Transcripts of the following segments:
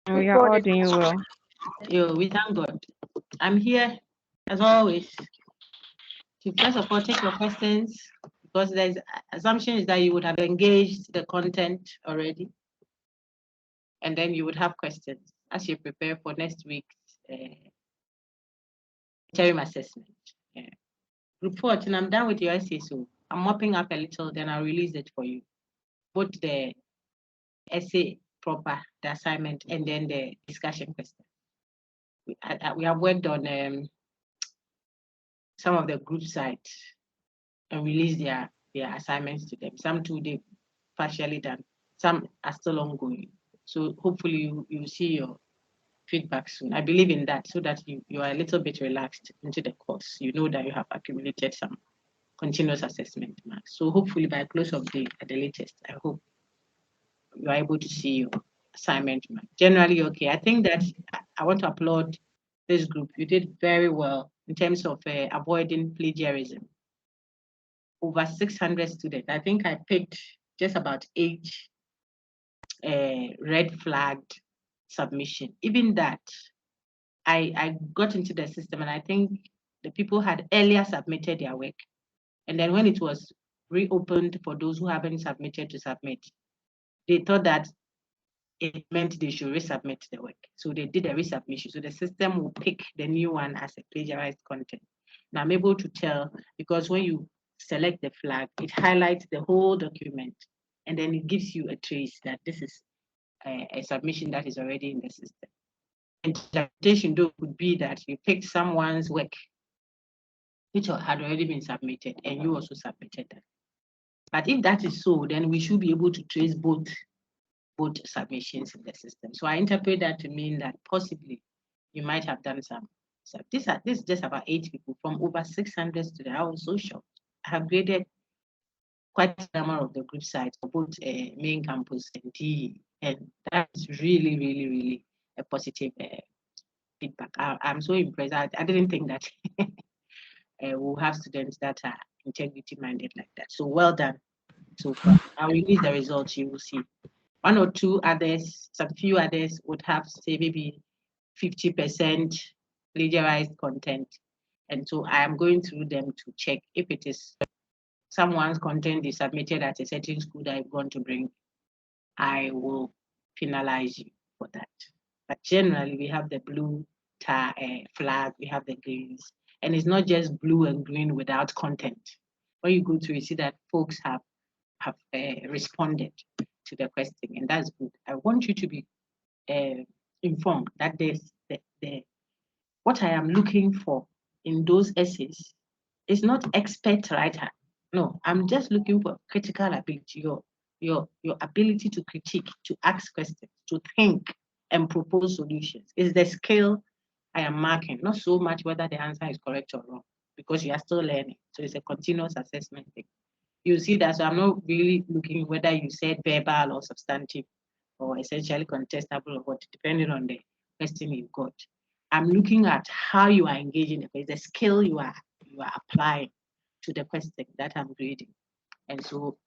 We are all doing well. Yo, we thank God. I'm here as always to first of all take your questions because there's assumption is that you would have engaged the content already, and then you would have questions as you prepare for next week's interim assessment. Report, and I'm done with your essay, so I'm mopping up a little, then I'll release it for you. Both the essay proper, the assignment, and then the discussion question. We have worked on some of the group sites and released their assignments to them. Some too they partially done. Some are still ongoing. So hopefully you see your feedback soon. I believe in that so that you are a little bit relaxed into the course. You know that you have accumulated some continuous assessment marks. So hopefully by close of day at the latest, I hope you are able to see your assignment mark. Generally, okay. I think that I want to applaud this group. You did very well in terms of avoiding plagiarism. Over 600 students. I think I picked just about 8 red flagged submission. Even that, I got into the system and I think the people had earlier submitted their work. And then when it was reopened for those who haven't submitted to submit, they thought that it meant they should resubmit the work. So they did a resubmission. So the system will pick the new one as a plagiarized content. Now I'm able to tell because when you select the flag, it highlights the whole document and then it gives you a trace that this is a submission that is already in the system. Interpretation though could be that you picked someone's work which had already been submitted and you also submitted that. But if that is so, then we should be able to trace both submissions in the system. So I interpret that to mean that possibly you might have done some. So this is just about 8 people from over 600 students. I was so shocked. I have graded quite a number of the group sites for both main campus and DE, and that's really, really, really a positive feedback. I'm so impressed. I didn't think that we'll have students that are integrity minded like that. So well done so far. I'll release the results. You will see. 1 or 2 others, some few others would have, say, maybe 50% plagiarized content. And so I am going through them to check if it is someone's content is submitted at a certain school that I'm going to bring, I will penalize you for that. But generally, we have the blue flag, we have the greens, and it's not just blue and green without content. When you go through, you see that folks have responded to the question, and that's good. I want you to be informed that there's what I am looking for in those essays is not expert writer. No, I'm just looking for critical ability, your ability to critique, to ask questions, to think and propose solutions. Is the skill I am marking, not so much whether the answer is correct or wrong, because you are still learning. So it's a continuous assessment thing. You see that, so I'm not really looking whether you said verbal or substantive or essentially contestable or what, depending on the question you've got. I'm looking at how you are engaging the skill you are applying to the question that I'm grading. And so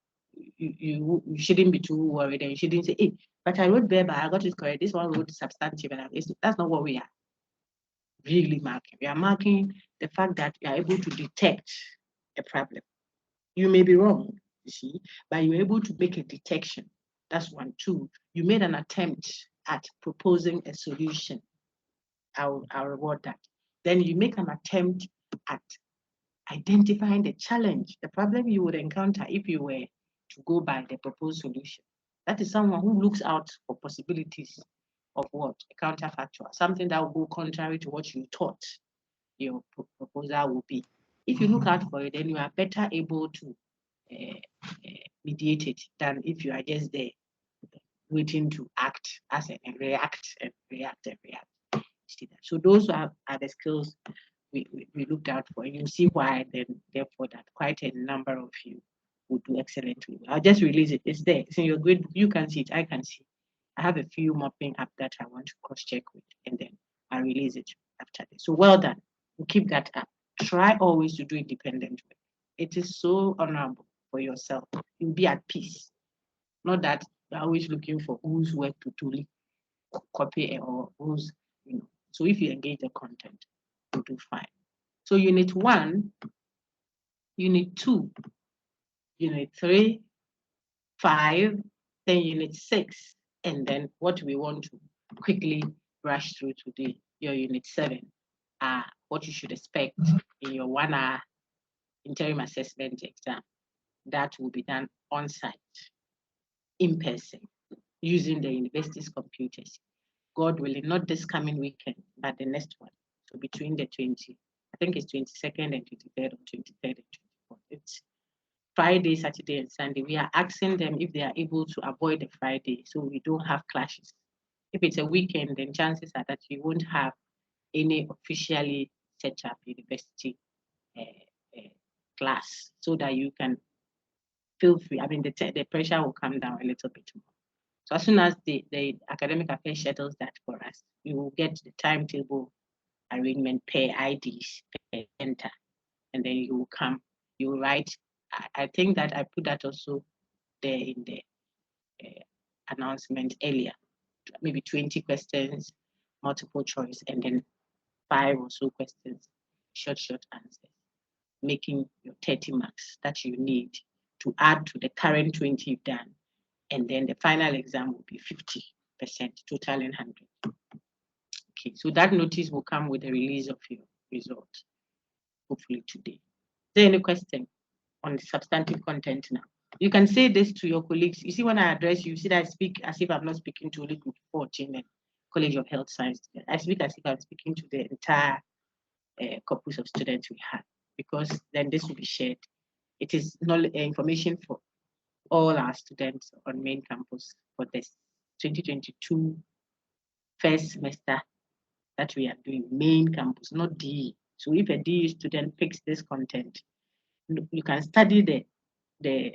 you shouldn't be too worried and you shouldn't say, hey, but I wrote verbal, I got it correct. This one wrote substantive, and that's not what we are really marking. We are marking the fact that you are able to detect a problem. You may be wrong, you see, but you're able to make a detection. That's 1. 2, you made an attempt at proposing a solution. I'll reward that. Then you make an attempt at identifying the challenge, the problem you would encounter if you were to go by the proposed solution. That is someone who looks out for possibilities of what? A counterfactual, something that will go contrary to what you thought your proposal will be. If you look out for it, then you are better able to mediate it than if you are just there waiting to act as and react and react and react. So those are the skills we looked out for. And you see why then therefore that quite a number of you would do excellently. I'll just release it. It's there. It's in your grade. You can see it. I can see. I have a few mopping up that I want to cross-check with, and then I'll release it after this. So well done. We'll keep that up. Try always to do independent work. It is so honorable for yourself. You'll be at peace. Not that you're always looking for whose work to do. copy or who's, so if you engage the content, you do fine. So unit 1, unit 2, unit 3, 5, then unit 6, and then what we want to quickly brush through today, your unit 7, what you should expect in your 1-hour interim assessment exam. That will be done on site, in person, using the university's computers. God willing, not this coming weekend, but the next one. So between the 20, I think it's 22nd and 23rd, or 23rd and 24th. It's Friday, Saturday, and Sunday. We are asking them if they are able to avoid the Friday so we don't have clashes. If it's a weekend, then chances are that you won't have any officially set up university class, so that you can feel free. I mean, the pressure will come down a little bit more. So as soon as the academic affairs settles that for us, we will get the timetable arrangement per IDs, per center, and then you will come, you will write. I think that I put that also there in the announcement earlier, maybe 20 questions, multiple choice, and then 5 or so questions, short answers, making your 30 marks that you need to add to the current 20 you've done. And then the final exam will be 50%, total in 100. Okay, so that notice will come with the release of your results, hopefully today. Is there any question on the substantive content now? You can say this to your colleagues. You see, when I address you, see that I speak as if I'm not speaking to only Group 14 and College of Health Science. I speak as if I'm speaking to the entire corpus of students we have, because then this will be shared. It is not information for all our students on main campus for this 2022 first semester that we are doing main campus, not DE. So if a DE student picks this content, you can study the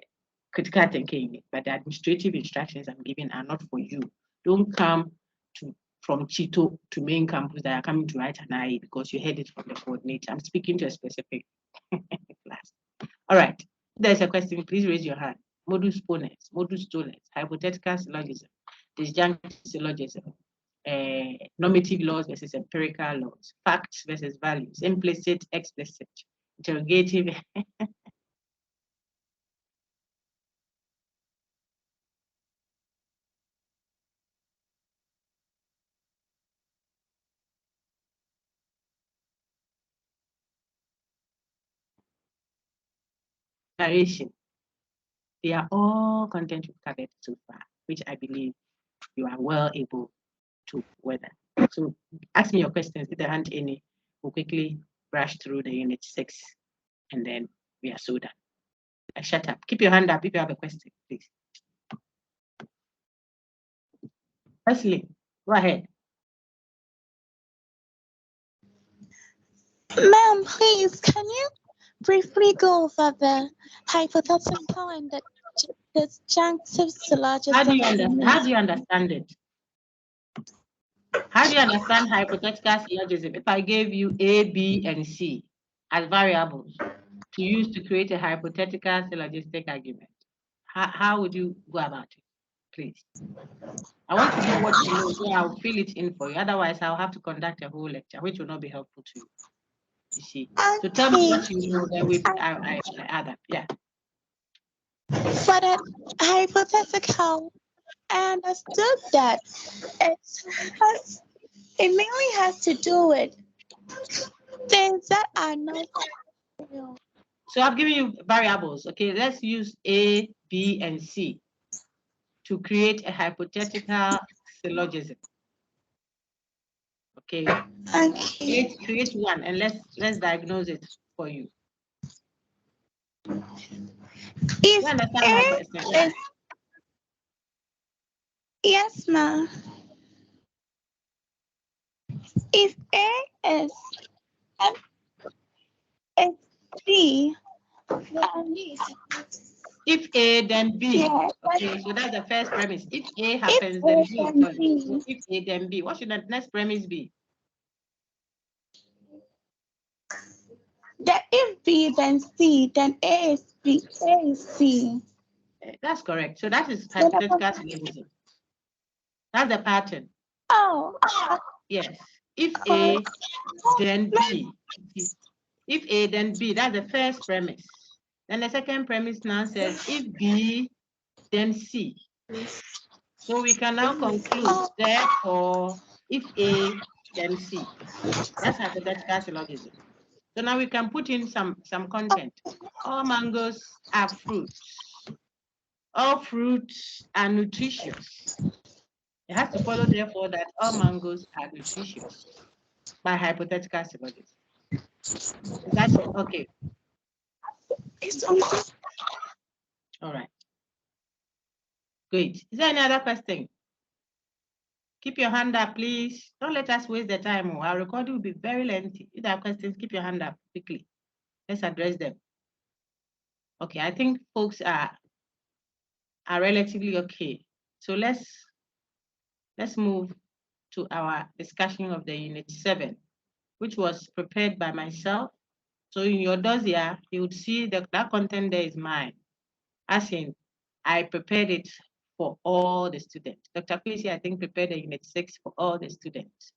critical thinking, but the administrative instructions I'm giving are not for you. Don't come from Chito to main campus that are coming to write an IE because you heard it from the coordinator. I'm speaking to a specific class. All right, if there's a question, please raise your hand. Modus ponens, modus tollens, hypothetical syllogism, disjunctive syllogism, normative laws versus empirical laws, facts versus values, implicit, explicit, interrogative. Narration. They are all content we've covered so far, which I believe you are well able to weather. So ask me your questions. If there aren't any, we'll quickly brush through the unit 6, and then we are so done. Shut up. Keep your hand up if you have a question, please. Leslie, go ahead. Ma'am, please, can you briefly go over the hypothetical and the disjunctive syllogism? How do you understand it? How do you understand hypothetical syllogism? If I gave you A, B, and C as variables to use to create a hypothetical syllogistic argument, how would you go about it, please? I want to know what you know, so I'll fill it in for you. Otherwise, I'll have to conduct a whole lecture, which will not be helpful to you. You see, okay. So tell me what you know, then I add up. Yeah. For the hypothetical, I understood that it mainly has to do with things that are not real. So I've given you variables. Okay, let's use A, B, and C to create a hypothetical syllogism. Okay. Create one, and let's diagnose it for you. Yes, ma'am. If A is B, if A, then B. Yeah, okay, so that's the first premise. If A happens, then B. So if A, then B. What should the next premise be? That if B, then C, then A is B, A is C. That's correct. So that is hypothetical syllogism. That's the pattern. Oh. Yes. If A, then B. If A, then B. That's the first premise. Then the second premise now says if B, then C. So we can now conclude, therefore, if A, then C. That's hypothetical syllogism. So now we can put in some content. All mangoes are fruits. All fruits are nutritious. It has to follow, therefore, that all mangoes are nutritious by hypothetical syllogism. That's okay. All right. Great. Is there any other question? Keep your hand up, please. Don't let us waste the time. Our recording will be very lengthy. If there are questions, keep your hand up quickly. Let's address them. Okay, I think folks are relatively okay. So let's move to our discussion of the Unit 7, which was prepared by myself. So in your dossier, you would see that content there is mine. As in, I prepared it for all the students. Dr. Quincy, I think, prepared the Unit 6 for all the students.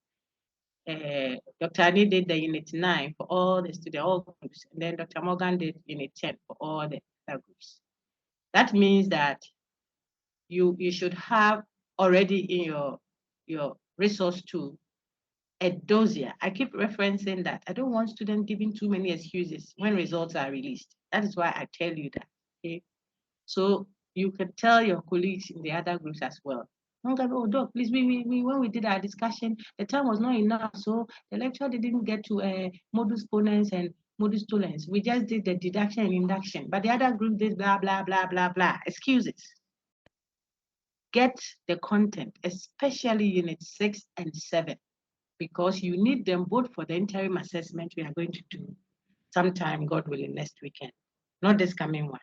Dr. Ani did the Unit 9 for all the students, all groups. And then Dr. Morgan did Unit 10 for all the other groups. That means that you should have already in your resource tool a dossier. I keep referencing that. I don't want students giving too many excuses when results are released. That is why I tell you that. Okay. So you can tell your colleagues in the other groups as well. Oh, Doc, please, we when we did our discussion, the time was not enough. So the lecture didn't get to modus ponens and modus tollens. We just did the deduction and induction. But the other group did blah, blah, blah, blah, blah. Excuses. Get the content, especially Unit 6 and 7, because you need them both for the interim assessment we are going to do sometime, God willing, next weekend, not this coming one.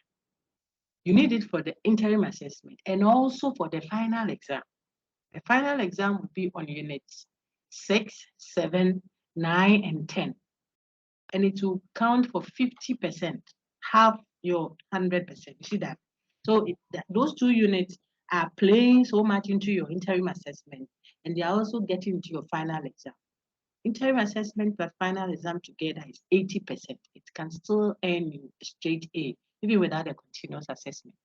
You need it for the interim assessment and also for the final exam. The final exam will be on Units 6, 7, 9, and 10. And it will count for 50%, half your 100%. You see that? So those two units are playing so much into your interim assessment, and they are also getting into your final exam. Interim assessment plus final exam together is 80%. It can still earn you a straight A, even without a continuous assessment.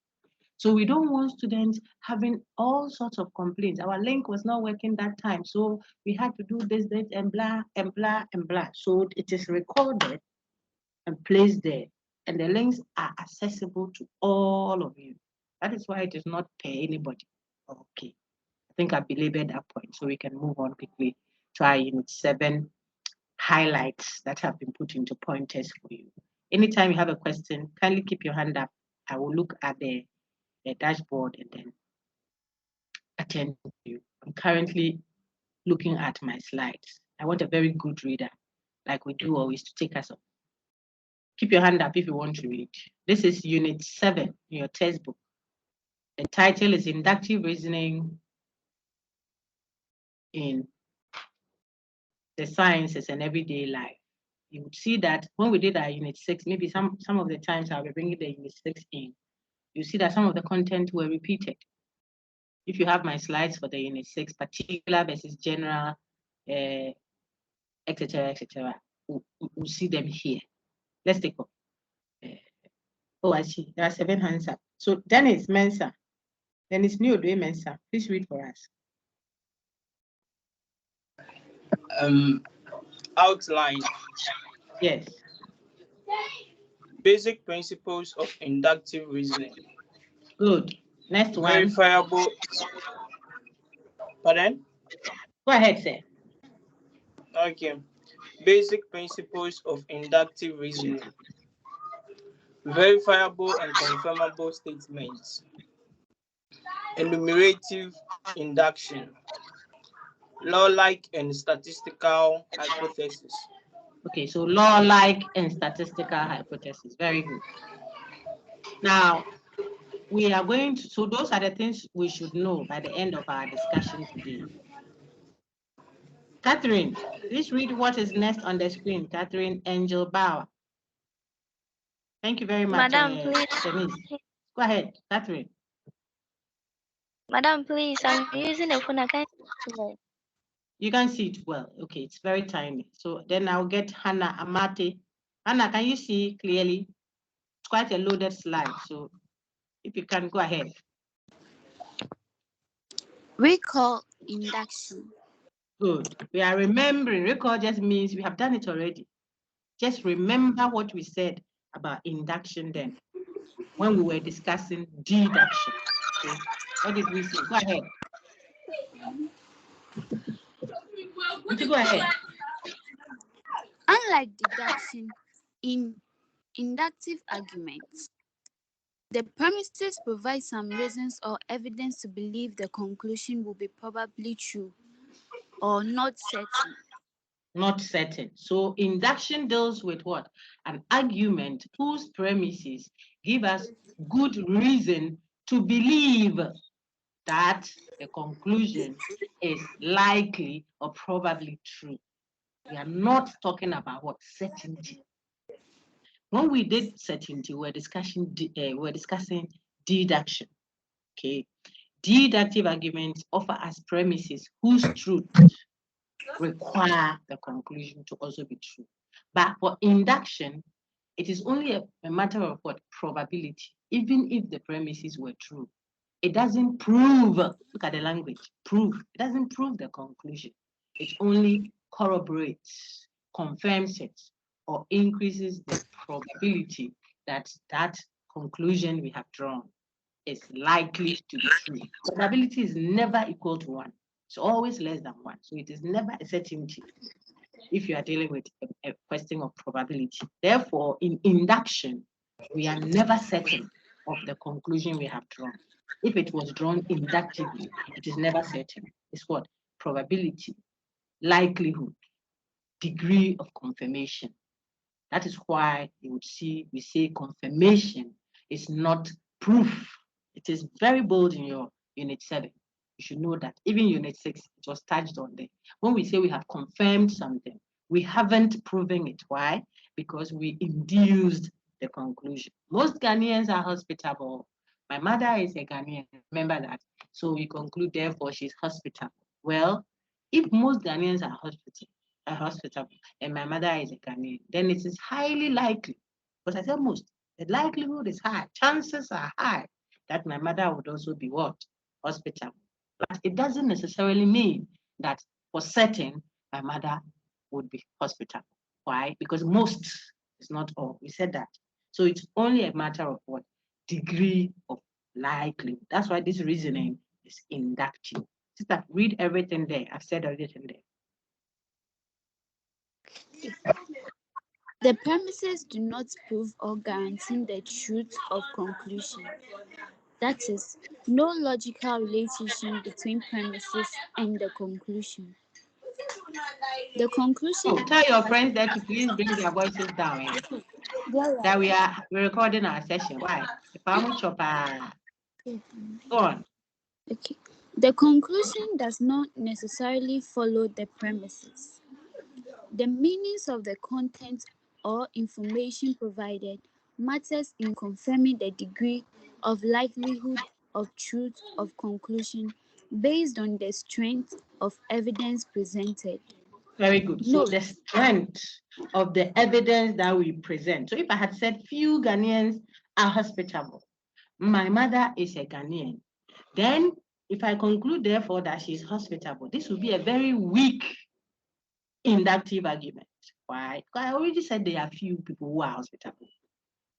So we don't want students having all sorts of complaints. Our link was not working that time, so we had to do this, and blah, and blah, and blah. So it is recorded and placed there, and the links are accessible to all of you. That is why it is not per anybody. Okay, I think I belabored that point, so we can move on quickly to our Unit 7 highlights that have been put into pointers for you. Anytime you have a question, kindly keep your hand up. I will look at the dashboard and then attend to you. I'm currently looking at my slides. I want a very good reader, like we do always, to take us up. Keep your hand up if you want to read. This is Unit 7 in your textbook. The title is Inductive Reasoning in the Sciences and Everyday Life. You would see that when we did our Unit 6, maybe some of the times I'll be bringing the Unit 6 in. You see that some of the content were repeated. If you have my slides for the Unit 6, particular versus general, etc., etc., we'll see them here. Let's take up. Oh, I see. There are 7 hands up. So Dennis Mensah. Dennis Miodwe Mensah. Please read for us. Outline. Yes. Basic principles of inductive reasoning. Good. Next one. Verifiable. Pardon? Go ahead, sir. Okay. Basic principles of inductive reasoning. Verifiable and confirmable statements. Enumerative induction. Law-like and statistical hypothesis. Okay, so law-like and statistical hypothesis. Very good. Now, we are going to, so those are the things we should know by the end of our discussion today. Catherine, please read what is next on the screen. Catherine Angel Bauer. Thank you very much. Madam, please. Denise. Go ahead, Catherine. Madam, please, I'm using a phone. You can see it well. Okay, it's very tiny. So then I'll get Hannah Amate. Hannah, can you see clearly? It's quite a loaded slide. So if you can go ahead. Recall induction. Good. We are remembering. Recall just means we have done it already. Just remember what we said about induction then when we were discussing deduction. Okay. What did we say? Go ahead. Go ahead. Unlike deduction, in inductive arguments, the premises provide some reasons or evidence to believe the conclusion will be probably true or not certain. Not certain. So induction deals with what? An argument whose premises give us good reason to believe that the conclusion is likely or probably true. We are not talking about what? Certainty. When we did certainty, we're discussing deduction. Okay. Deductive arguments offer us premises whose truth require the conclusion to also be true. But for induction, it is only a matter of what? Probability. Even if the premises were true, it doesn't prove, look at the language, prove. It doesn't prove the conclusion. It only corroborates, confirms it, or increases the probability that that conclusion we have drawn is likely to be true. Probability is never equal to 1. It's always less than 1. So it is never a certainty if you are dealing with a question of probability. Therefore, in induction, we are never certain of the conclusion we have drawn. If it was drawn inductively, it is never certain. It's what? Probability, likelihood, degree of confirmation. That is why you would see we say confirmation is not proof. It is very bold in your unit 7. You should know that. Even unit 6, it was touched on there. When we say we have confirmed something, we haven't proven it. Why? Because we induced the conclusion. Most Ghanaians are hospitable. My mother is a Ghanaian. Remember that. So we conclude, therefore, she's hospitable. Well, if most Ghanaians are hospitable, and my mother is a Ghanaian, then it is highly likely. But I said most. The likelihood is high. Chances are high that my mother would also be what? Hospitable. But it doesn't necessarily mean that for certain my mother would be hospitable. Why? Because most is not all. We said that. So it's only a matter of what? Degree of likelihood. That's why this reasoning is inductive. Sister, read everything there. I've said everything there. The premises do not prove or guarantee the truth of conclusion. That is, no logical relationship between premises and the conclusion. The conclusion. Oh, tell your friends that to please bring their voices down. That we're recording our session. Why? Go on. Okay. The conclusion does not necessarily follow the premises. The meanings of the content or information provided matters in confirming the degree of likelihood of truth of conclusion based on the strength of evidence presented. Very good. So the strength of the evidence that we present. So if I had said few Ghanaians are hospitable, my mother is a Ghanaian, then if I conclude therefore that she's hospitable, this would be a very weak inductive argument. Why? Because I already said there are few people who are hospitable.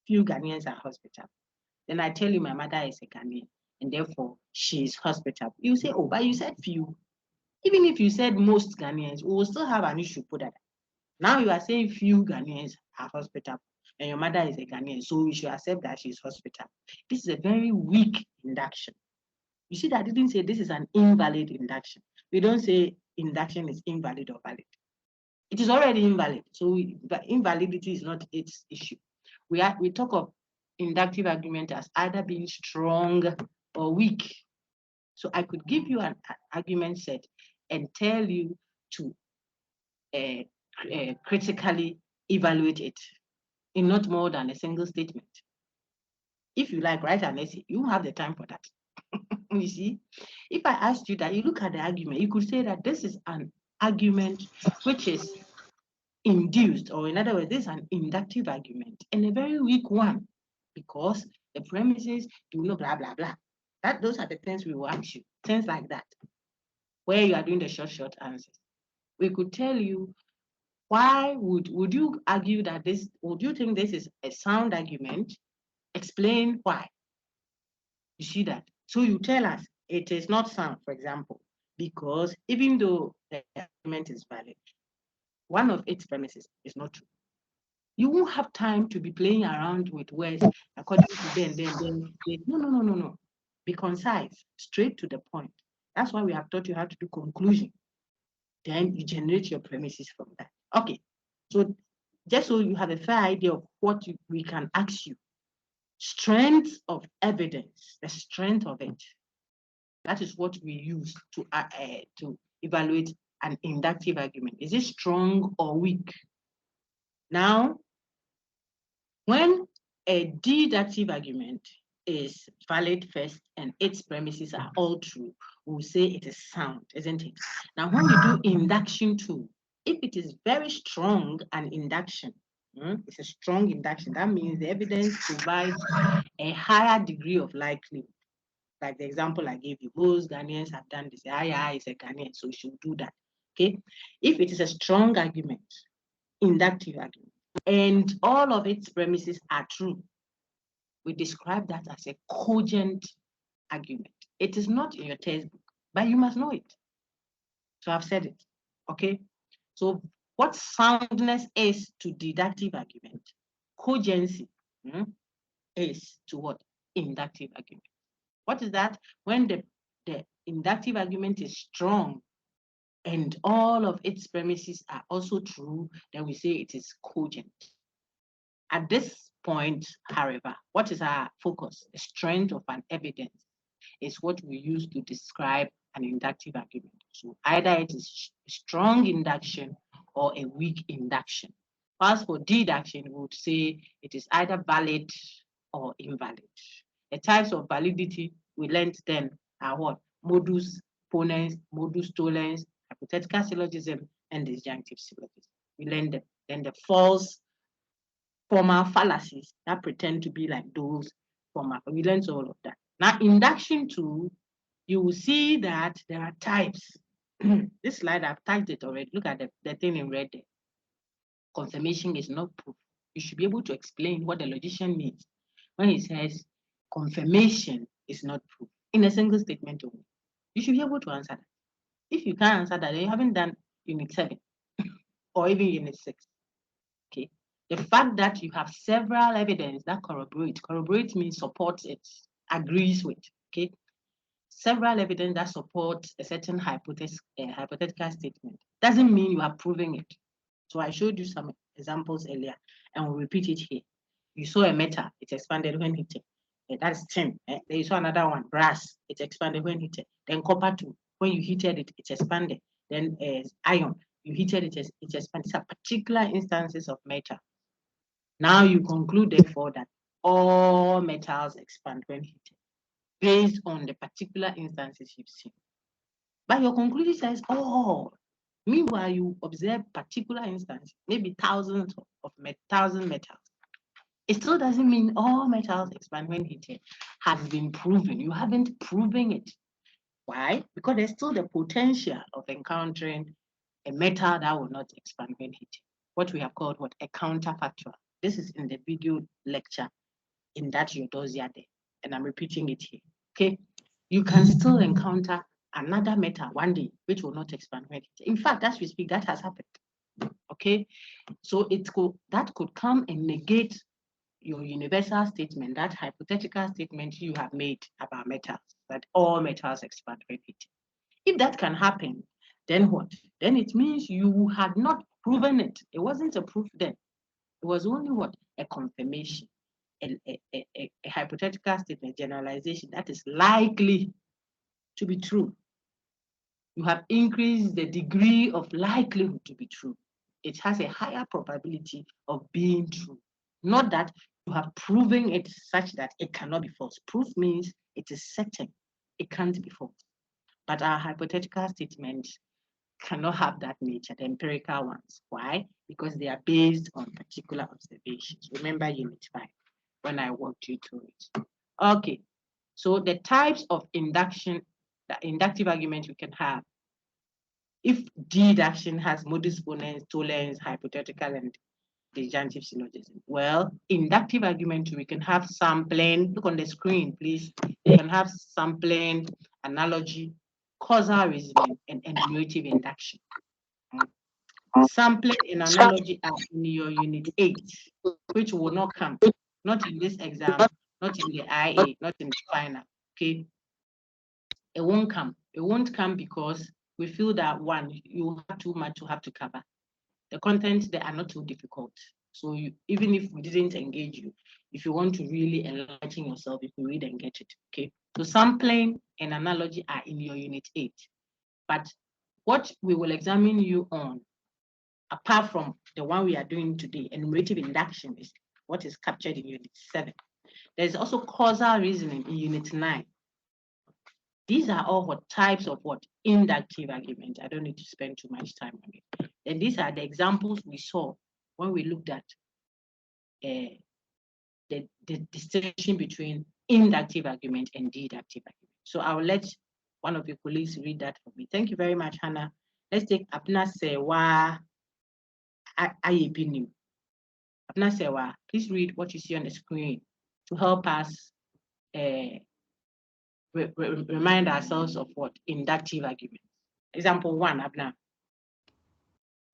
Few Ghanaians are hospitable. Then I tell you my mother is a Ghanaian, and therefore she is hospitable. You say, oh, but you said few. Even if you said most Ghanaians, we will still have an issue put that. Now you are saying few Ghanaians are hospitable, and your mother is a Ghanaian, so we should accept that she is hospitable. This is a very weak induction. You see that I didn't say this is an invalid induction. We don't say induction is invalid or valid. It is already invalid, so invalidity is not its issue. We talk of inductive argument as either being strong or weak. So I could give you an argument set and tell you to critically evaluate it in not more than a single statement. If you like, write an essay. You won't have the time for that. You see, if I asked you that, you look at the argument, you could say that this is an argument which is induced, or in other words, this is an inductive argument and a very weak one, because the premises do not blah blah blah. Those are the things we will ask you, things like that, where you are doing the short answers. We could tell you, why would you argue that this, would you think this is a sound argument? Explain why. You see that? So you tell us it is not sound, for example, because even though the argument is valid, one of its premises is not true. You won't have time to be playing around with words according to then. No. Be concise, straight to the point. That's why we have taught you how to do conclusion. Then you generate your premises from that. Okay, so just so you have a fair idea of what we can ask you. Strength of evidence, the strength of it. That is what we use to evaluate an inductive argument. Is it strong or weak? Now, when a deductive argument is valid first and its premises are all true, we'll say it is sound, isn't it? Now, when we do induction too, if it is very strong an induction, it's a strong induction, that means the evidence provides a higher degree of likelihood. Like the example I gave you, most Ghanaians have done this. I is a Ghanaian, so we should do that. Okay. If it is a strong argument, inductive argument, and all of its premises are true, we describe that as a cogent argument. It is not in your textbook, but you must know it. So I've said it. Okay. So what soundness is to deductive argument, cogency is to what? Inductive argument. What is that? When the inductive argument is strong and all of its premises are also true, then we say it is cogent. At this point, however, what is our focus? The strength of an evidence is what we use to describe an inductive argument. So either it is strong induction or a weak induction. As for deduction, we would say it is either valid or invalid. The types of validity we learned then are what? Modus ponens, modus tollens, hypothetical syllogism, and disjunctive syllogism. We learned them. Then the false formal fallacies that pretend to be like those formal. We learned all of that. Now, induction too, you will see that there are types. This slide, I've typed it already. Look at the thing in red there. Confirmation is not proof. You should be able to explain what the logician means when he says confirmation is not proof in a single statement only. You should be able to answer that. If you can't answer that, then you haven't done unit 7 or even unit 6. Okay. The fact that you have several evidence that corroborate means supports it, agrees with. Okay. Several evidence that support a certain hypothetical statement doesn't mean you are proving it. So I showed you some examples earlier, and we'll repeat it here. You saw a metal, it expanded when heated. That's tin. Then you saw another one, brass, it expanded when heated. Then copper too, when you heated it, it expanded. Then iron, you heated it, it expanded. These are particular instances of metal. Now you conclude, therefore, that all metals expand when heated, based on the particular instances you've seen. But your conclusion says, oh, meanwhile, you observe particular instances, maybe thousands of metals. It still doesn't mean all metals expand when heated has been proven. You haven't proven it. Why? Because there's still the potential of encountering a metal that will not expand when heated. What we have called a counterfactual. This is in the video lecture in that your dossier there, and I'm repeating it here. Okay, you can still encounter another metal one day which will not expand when heated. In fact, as we speak, that has happened. Okay, so that could come and negate your universal statement, that hypothetical statement you have made about metals, that all metals expand when heated. If that can happen, then what? Then it means you had not proven it. It wasn't a proof then. It was only what? A confirmation, a hypothetical statement, generalization that is likely to be true. You have increased the degree of likelihood to be true. It has a higher probability of being true. Not that you have proven it such that it cannot be false. Proof means it is certain. It can't be false. But our hypothetical statement cannot have that nature, the empirical ones. Why? Because they are based on particular observations. Remember Unit 5 when I walked you through it. Okay, so the types of induction, the inductive argument we can have. If deduction has modus ponens, tollens, hypothetical, and disjunctive syllogism. Well, inductive argument, we can have sampling. Look on the screen, please. You can have sampling, analogy, causal reasoning, and enumerative induction. Sampling and analogy are in your Unit 8, which will not come, not in this exam, not in the IA, not in the final, okay? It won't come. It won't come because we feel that, one, you have too much to have to cover. The contents, they are not too difficult. So even if we didn't engage you, if you want to really enlighten yourself, you can read and get it, okay? So sampling and analogy are in your Unit 8. But what we will examine you on, apart from the one we are doing today, enumerative induction, is what is captured in Unit 7. There's also causal reasoning in Unit 9. These are all what types of what inductive argument. I don't need to spend too much time on it. And these are the examples we saw when we looked at the distinction between inductive argument and deductive argument. So I will let one of your colleagues read that for me. Thank you very much, Hannah. Let's take Abna Sewa Ayebinim. Abna Sewa, please read what you see on the screen to help us remind ourselves of what inductive argument. Example 1, Abna.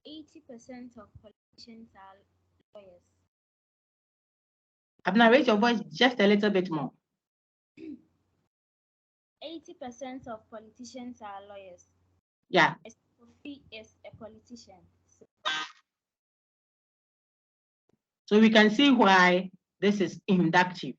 80% of politicians are lawyers. Abna, raise your voice just a little bit more. 80% of politicians are lawyers. Yeah. Kofi is a politician. So we can see why this is inductive.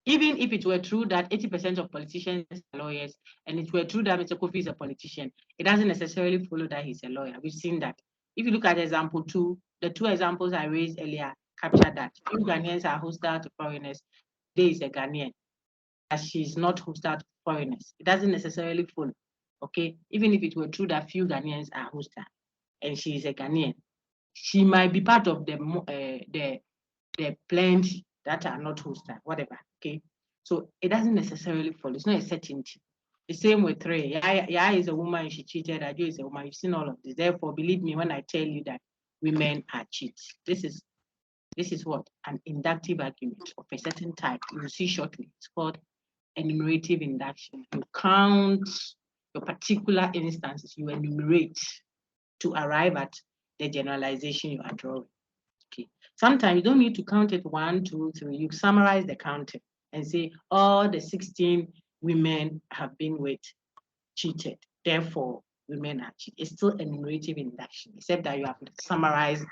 Even if it were true that 80% of politicians are lawyers, and it were true that Mr. Kofi is a politician, it doesn't necessarily follow that he's a lawyer. We've seen that. If you look at example 2, the 2 examples I raised earlier capture that. Few Ghanaians are hostile to foreigners. There is a Ghanaian, as she's not hostile to foreigners. It doesn't necessarily follow. Okay, even if it were true that few Ghanaians are hostile, and she is a Ghanaian, she might be part of the plenty that are not hostile, whatever, okay? So it doesn't necessarily follow. It's not a certainty. The same with 3. Yaya is a woman, she cheated. Ajo is a woman. You've seen all of this. Therefore, believe me when I tell you that women are cheats. This is what? An inductive argument of a certain type. You will see shortly. It's called enumerative induction. You count your particular instances, you enumerate to arrive at the generalization you are drawing. Okay. Sometimes you don't need to count it 1, 2, 3. You summarize the counting and say all the 16 women have been with cheated. Therefore, women are cheated. It's still enumerative induction, except that you have summarized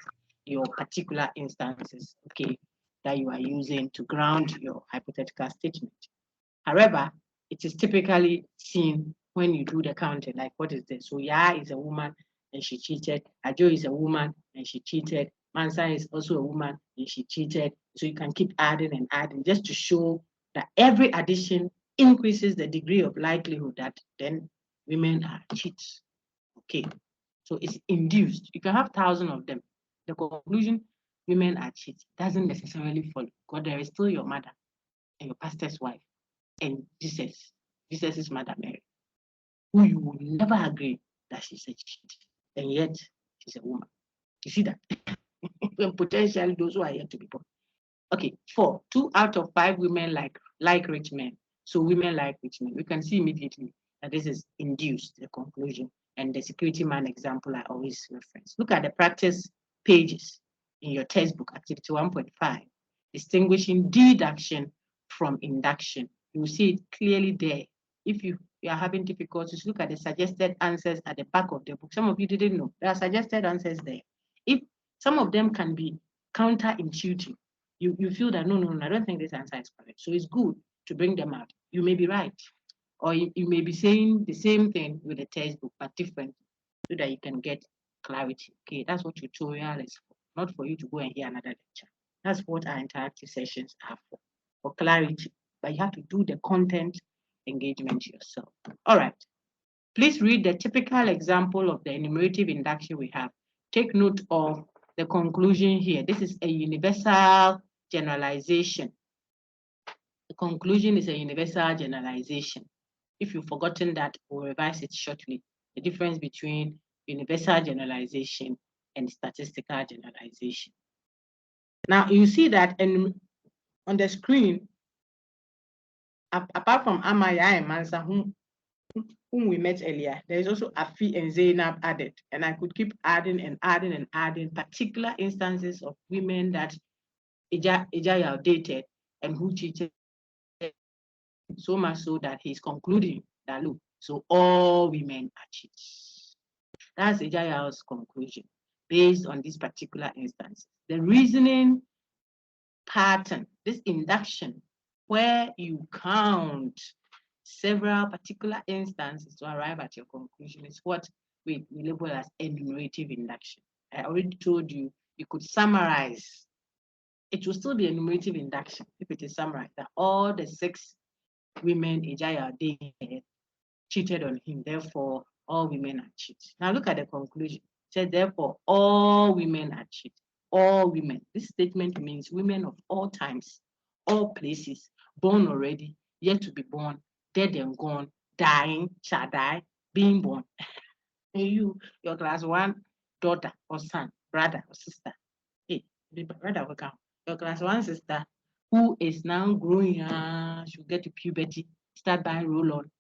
your particular instances, okay, that you are using to ground your hypothetical statement. However, it is typically seen when you do the counting, like what is this? So Ya is a woman and she cheated. Ajo is a woman and she cheated. Mansa is also a woman and she cheated. So you can keep adding and adding just to show that every addition increases the degree of likelihood that then women are cheats. Okay, so it's induced. You can have 1,000 of them. The conclusion, women are cheats, doesn't necessarily follow, because there is still your mother and your pastor's wife and Jesus's mother Mary, who you will never agree that she's a cheat, and yet she's a woman. You see that? And potentially those who are yet to be born. Okay, 4, 2 out of 5 women like rich men. So women like rich men. We can see immediately that this is induced, the conclusion, and the security man example I always reference. Look at the practice pages in your textbook, activity 1.5, distinguishing deduction from induction. You will see it clearly there. If you are having difficulties, look at the suggested answers at the back of the book. Some of you didn't know. There are suggested answers there. If some of them can be counterintuitive, you feel that, no, I don't think this answer is correct. So it's good to bring them out. You may be right, or you may be saying the same thing with the textbook, but different, so that you can get clarity. Okay, that's what tutorial is for, not for you to go and hear another lecture. That's what our interactive sessions are for clarity. But you have to do the content engagement yourself. All right. Please read the typical example of the enumerative induction we have. Take note of the conclusion here. This is a universal generalization. The conclusion is a universal generalization. If you've forgotten that, we'll revise it shortly. The difference between universal generalization and statistical generalization. Now, you see that on the screen, apart from Amaya and Mansa, whom we met earlier, there is also Afi and Zainab added. And I could keep adding and adding and adding particular instances of women that Ejaya dated and who cheated, so much so that he's concluding that, look, so all women are cheats. That's Ejaya's conclusion based on this particular instance. The reasoning pattern, this induction, where you count several particular instances to arrive at your conclusion, is what we label as enumerative induction. I already told you, you could summarize. It will still be enumerative induction if it is summarized that all the 6 women Ejaya dated cheated on him, therefore all women are cheats. Now look at the conclusion. It says, therefore all women are cheats. All women. This statement means women of all times, all places, born already, yet to be born, dead and gone, dying, shall die, being born. And you, your class 1 daughter or son, brother or sister. Hey, the brother will come. Your class 1 sister who is now growing, she'll get to puberty, start buying roll-on,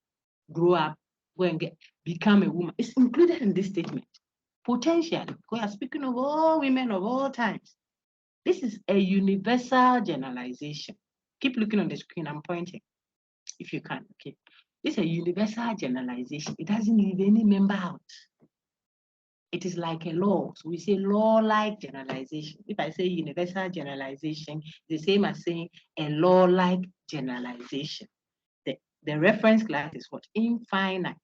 grow up, go and become a woman. It's included in this statement. Potentially, we are speaking of all women of all times. This is a universal generalization. Keep looking on the screen, I'm pointing, if you can, okay. This is a universal generalization. It doesn't leave any member out. It is like a law. So we say law-like generalization. If I say universal generalization, the same as saying a law-like generalization. The reference class is what? Infinite.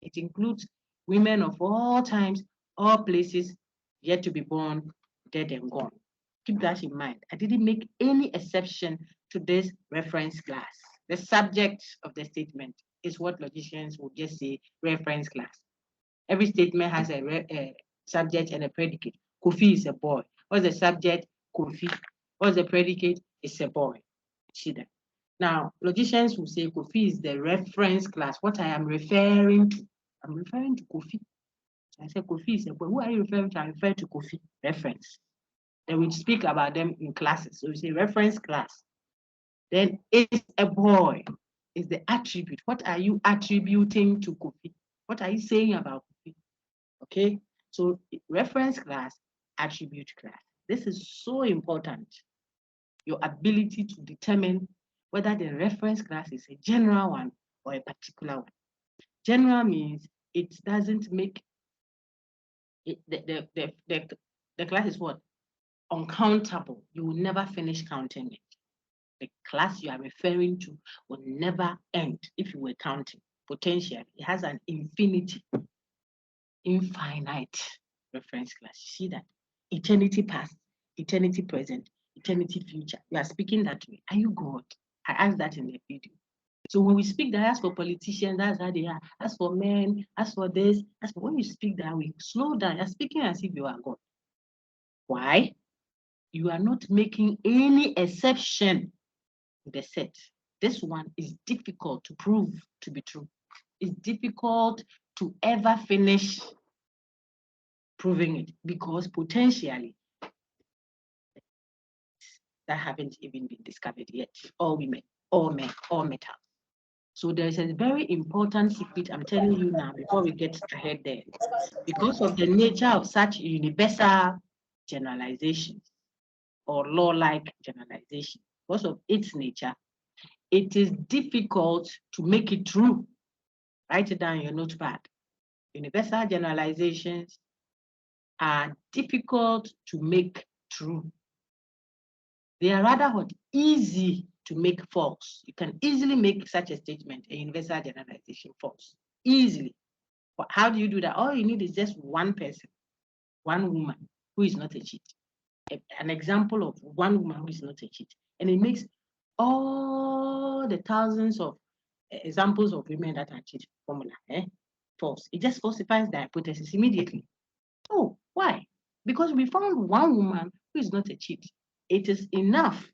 It includes women of all times, all places, yet to be born, dead and gone. Keep that in mind. I didn't make any exception to this reference class. The subject of the statement is what logicians would just say reference class. Every statement has a subject and a predicate. Kofi is a boy. What's the subject? Kofi. What's the predicate? It's a boy. See that? Now, logicians will say Kofi is the reference class. What I am referring to, I'm referring to Kofi. I say Kofi is a boy. Who are you referring to? I refer to Kofi. Reference. Then we speak about them in classes. So we say reference class. Then it's a boy. It's the attribute. What are you attributing to Kofi? What are you saying about Kofi? Okay. So reference class, attribute class. This is so important. Your ability to determine whether the reference class is a general one or a particular one. General means it doesn't make it, the class is what? Uncountable. You will never finish counting it. The class you are referring to will never end if you were counting. Potentially, it has an infinity, infinite reference class. You see that? Eternity past, eternity present, eternity future. You are speaking that way. Are you God? I asked that in the video. So when we speak that, as for politicians, that's how they are. As for men, as for this, as for when you speak that way, slow down. You're speaking as if you are God. Why? You are not making any exception to the set. This one is difficult to prove to be true. It's difficult to ever finish proving it because potentially that haven't even been discovered yet. All women, all men, all metals. So there is a very important secret I'm telling you now before we get ahead there. Because of the nature of such universal generalizations or law-like generalization, because of its nature, it is difficult to make it true. Write it down in your notepad. Universal generalizations are difficult to make true. They are rather what? Easy to make false. You can easily make such a statement, a universal generalization, false. Easily. But how do you do that? All you need is just one person, one woman who is not a cheat. An example of one woman who is not a cheat. And it makes all the thousands of examples of women that are cheat formula. false. It just falsifies the hypothesis immediately. Oh, why? Because we found one woman who is not a cheat. It is enough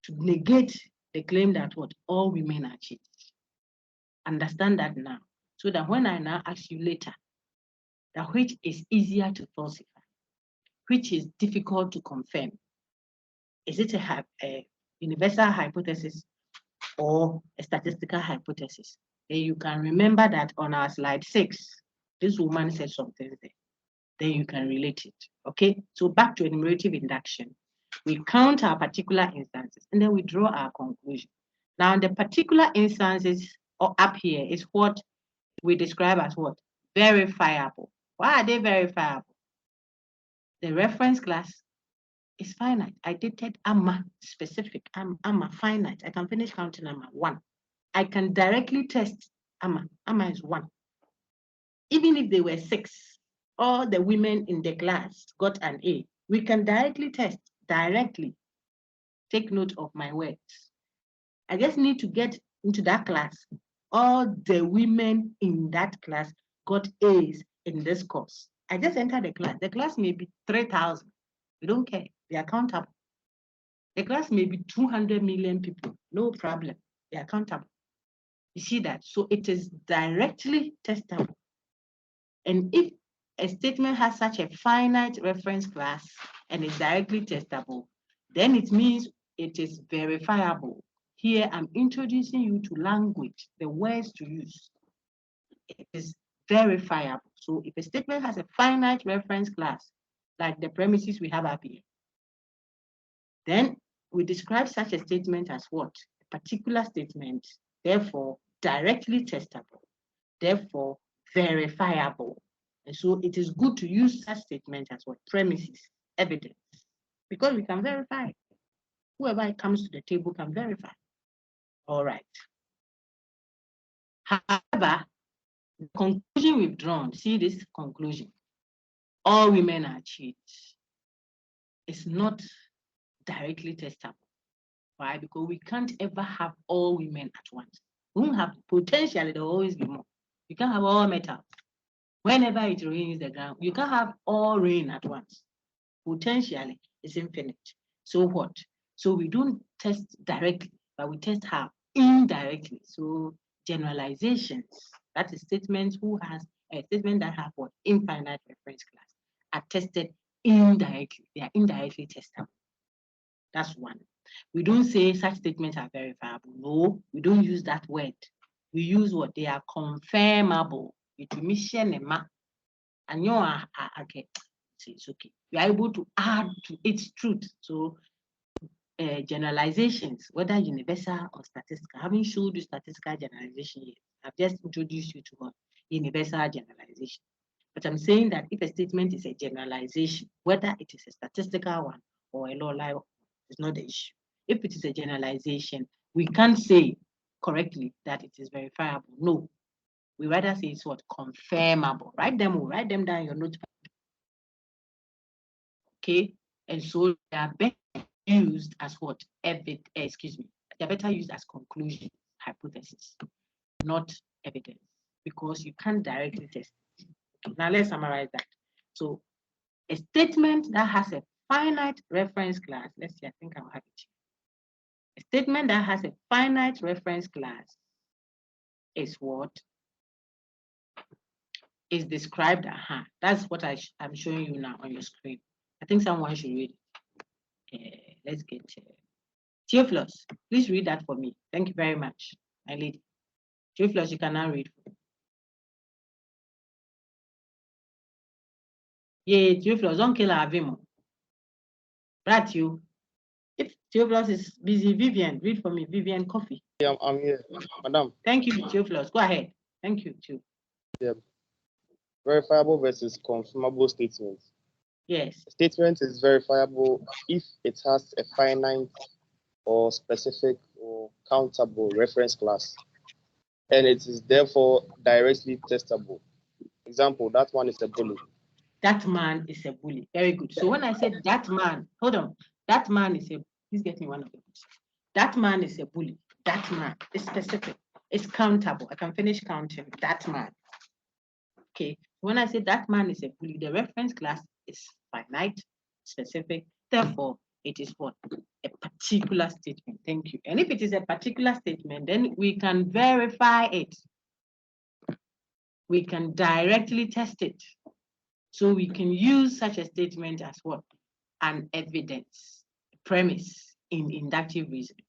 to negate the claim that what all women are cheats. Understand that now, so that when I now ask you later, that which is easier to falsify, which is difficult to confirm, is it a universal hypothesis or a statistical hypothesis? Then you can remember that on our slide 6, this woman said something there. Then you can relate it. Okay, so back to enumerative induction. We count our particular instances and then we draw our conclusion. Now, the particular instances up here is what we describe as what? Verifiable. Why are they verifiable? The reference class is finite. I dated AMA specific. AMA finite. I can finish counting AMA 1. I can directly test AMA. AMA is 1. Even if they were 6, all the women in the class got an A, we can directly test, directly. Take note of my words. I just need to get into that class. All the women in that class got A's in this course. I just entered the class. The class may be 3,000. We don't care. They are countable. The class may be 200 million people. No problem. They are countable. You see that? So it is directly testable. And if a statement has such a finite reference class and is directly testable, then it means it is verifiable. Here, I'm introducing you to language, the words to use. It is verifiable. So if a statement has a finite reference class, like the premises we have up here, then we describe such a statement as what? A particular statement, therefore directly testable, therefore verifiable. And so it is good to use such statement as what? Premises, evidence, because we can verify it. Whoever comes to the table can verify. All right. However, the conclusion we've drawn, see this conclusion, all women are cheats, it's not directly testable. Why? Because we can't ever have all women at once. We won't have, potentially there will always be more. You can't have all metals. Whenever it rains the ground, you can't have all rain at once. Potentially it's infinite. So what? So we don't test directly, but we test how? Indirectly. So generalizations, that is statements who has a statement that have what? Infinite reference class, are tested indirectly. They are indirectly testable. That's one. We don't say such statements are verifiable. No, we don't use that word. We use what? They are confirmable. And you are okay. It's okay. We are able to add to its truth. So generalizations, whether universal or statistical, I haven't showed you statistical generalization yet. I've just introduced you to what? Universal generalization. But I'm saying that if a statement is a generalization, whether it is a statistical one or a law-like one, is not the issue. If it is a generalization, we can't say correctly that it is verifiable. No. We rather say it's what? Confirmable. Write them down in your notepad. Okay? And so they are better used as what? Excuse me. They're better used as conclusion, hypothesis, not evidence, because you can't directly test it. Okay, now let's summarize that. So a statement that has a finite reference class, let's see, I think I'll have it here. A statement that has a finite reference class is what? Is described. That's what I'm showing you now on your screen. I think someone should read it. Let's get Theophilus, please read that for me. Thank you very much, my lady. Theophilus, you can now read. Yeah, Theophilus, don't kill our Vimo. Right, you. If Theophilus is busy, Vivian, read for me. Vivian, coffee. Yeah, I'm here, madam. Thank you, Theophilus. Go ahead. Thank you, too. Yeah. Verifiable versus confirmable statements. Yes. A statement is verifiable if it has a finite or specific or countable reference class, and it is therefore directly testable. Example, that one is a bully. That man is a bully. Very good. So when I said that man, hold on. That man is he's getting one of the books. That man is a bully. That man is specific. It's countable. I can finish counting. That man. Okay, when I say that man is a bully, the reference class is finite, specific, therefore it is what? A particular statement. Thank you. And if it is a particular statement, then we can verify it. We can directly test it. So we can use such a statement as what? An evidence, premise in inductive reasoning.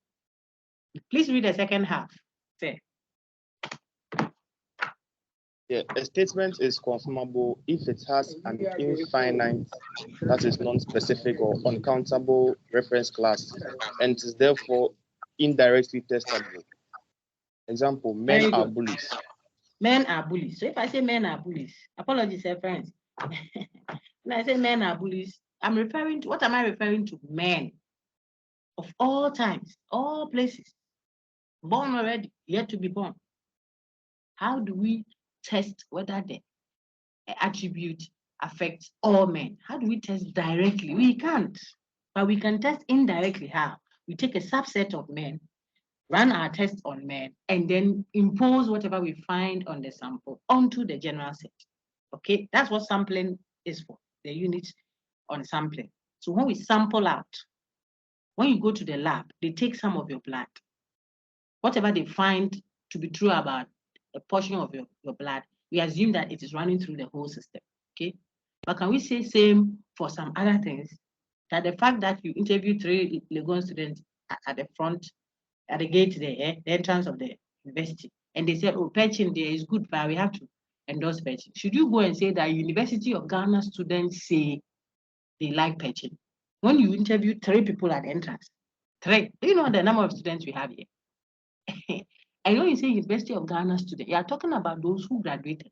Please read the second half. Say. Yeah, a statement is confirmable if it has an infinite, that is non-specific or uncountable reference class, and it is therefore indirectly testable. Example, men are bullies. Men are bullies. So if I say men are bullies, apologies, friends. When I say men are bullies, I'm referring to, what am I referring to? Men of all times, all places, born already, yet to be born. How do we test whether the attribute affects all men? How do we test directly? We can't, but we can test indirectly. How? We take a subset of men, run our test on men, and then impose whatever we find on the sample onto the general set. Okay, that's what sampling is for, the unit on sampling. So when we sample out, when you go to the lab, they take some of your blood. Whatever they find to be true about a portion of your blood, we assume that it is running through the whole system. Okay, but can we say same for some other things? That the fact that you interview 3 Legon students at the front, at the gate there, the entrance of the university, and they said, oh, patching there is good, but we have to endorse patching. Should you go and say that University of Ghana students say they like patching? When you interview 3 people at the entrance, 3, do you know the number of students we have here? I know you say University of Ghana students, you are talking about those who graduated,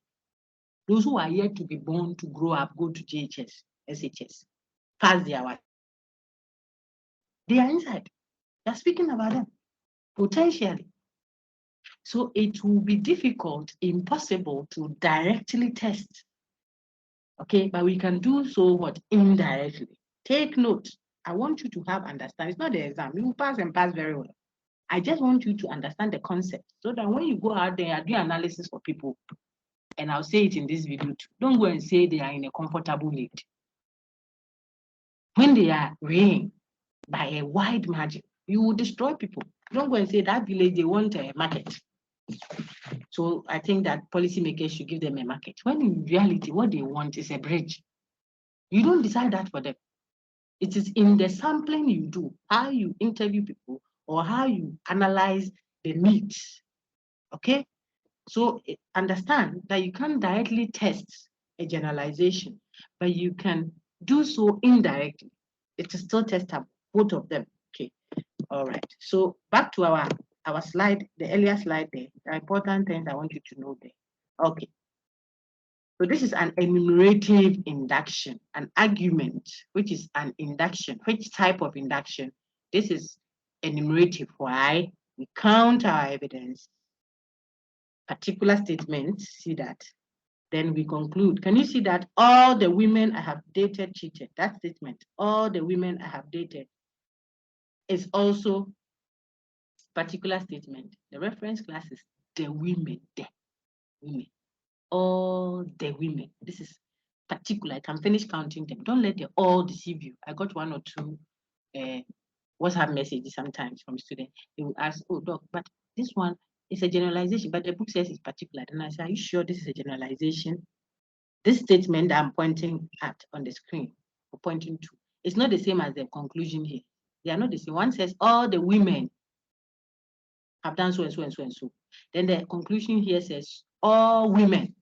those who are yet to be born, to grow up, go to CHS, SHS, pass their work. They are inside. They are speaking about them, potentially. So it will be difficult, impossible to directly test. Okay, but we can do so what? Indirectly. Take note. I want you to have understanding. It's not the exam. You will pass and pass very well. I just want you to understand the concept so that when you go out there and do analysis for people, and I'll say it in this video too, don't go and say they are in a comfortable lead. When they are weighing by a wide margin, you will destroy people. Don't go and say that village, they want a market. So I think that policymakers should give them a market. When in reality, what they want is a bridge. You don't decide that for them. It is in the sampling you do, how you interview people or how you analyze the needs. Okay? So understand that you can't directly test a generalization, but you can do so indirectly. It is still testable, both of them. Okay. All right. So back to our slide, the earlier slide there, the important things I want you to know there. Okay. So this is an enumerative induction, an argument, which is an induction. Which type of induction? This is enumerative. Why? We count our evidence, particular statements, see that. Then we conclude. Can you see that all the women I have dated cheated? That statement, all the women I have dated, is also particular statement. The reference class is the women, all the women. This is particular. I can finish counting them. Don't let the all deceive you. I got 1 or 2 WhatsApp messages sometimes from students. They will ask, oh, doc, but this one is a generalization, but the book says it's particular. And I say, are you sure this is a generalization? This statement that I'm pointing at on the screen, or pointing to, it's not the same as the conclusion here. They are not the same. One says all the women have done so and so and so and so. Then the conclusion here says all women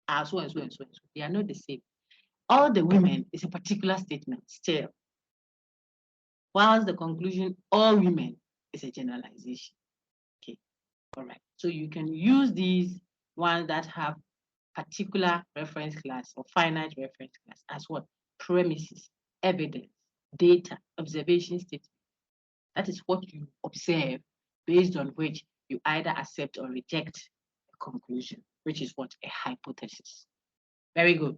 are so and so and so and so. They are not the same. All the women is a particular statement still, whilst the conclusion all women is a generalization. Okay, all right. So you can use these ones that have particular reference class or finite reference class as what? Premises, evidence, data, observation statement. That is what you observe, based on which you either accept or reject a conclusion, which is what? A hypothesis. Very good.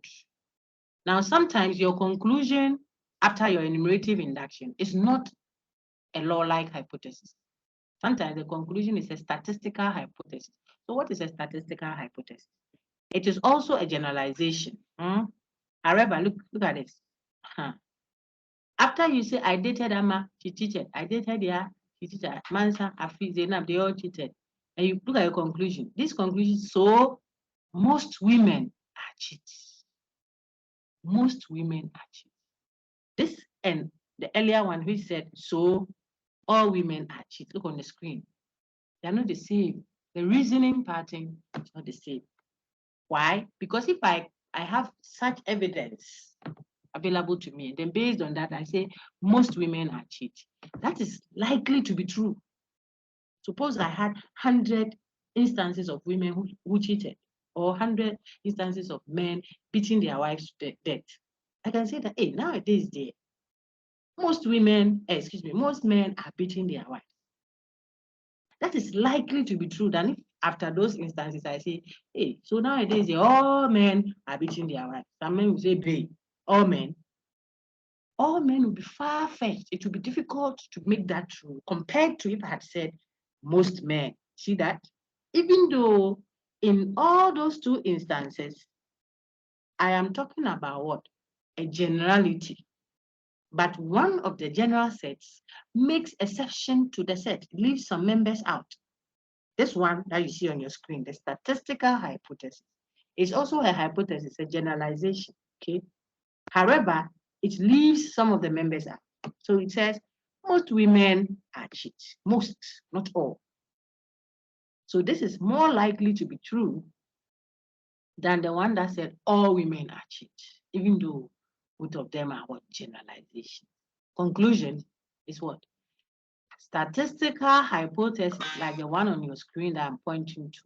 Now, sometimes your conclusion after your enumerative induction is not a law-like hypothesis. Sometimes the conclusion is a statistical hypothesis. So what is a statistical hypothesis? It is also a generalization. However, look at this. After you say, I dated Amma, she cheated. I dated Ya, she cheated. Mansa, Afi, Zainab, they all cheated. And you look at your conclusion. This conclusion, so most women are cheats. Most women are cheats. This and the earlier one which said, so all women are cheats. Look on the screen. They are not the same. The reasoning pattern is not the same. Why? Because if I have such evidence available to me, then based on that, I say most women are cheats. That is likely to be true. Suppose I had 100 instances of women who cheated, or 100 instances of men beating their wives to death. I can say that, hey, nowadays, most men are beating their wives. That is likely to be true than if after those instances I say, hey, so nowadays all men are beating their wives. Some men will say, babe, all men will be far-fetched. It will be difficult to make that true compared to if I had said most men. See that? Even though in all those two instances, I am talking about what? A generality. But one of the general sets makes exception to the set, leaves some members out. This one that you see on your screen, the statistical hypothesis, is also a hypothesis, a generalization, okay? However, it leaves some of the members out. So it says, most women are cheats. Most, not all. So this is more likely to be true than the one that said all women are cheats, even though both of them are what? Generalization. Conclusion is what? Statistical hypothesis, like the one on your screen that I'm pointing to.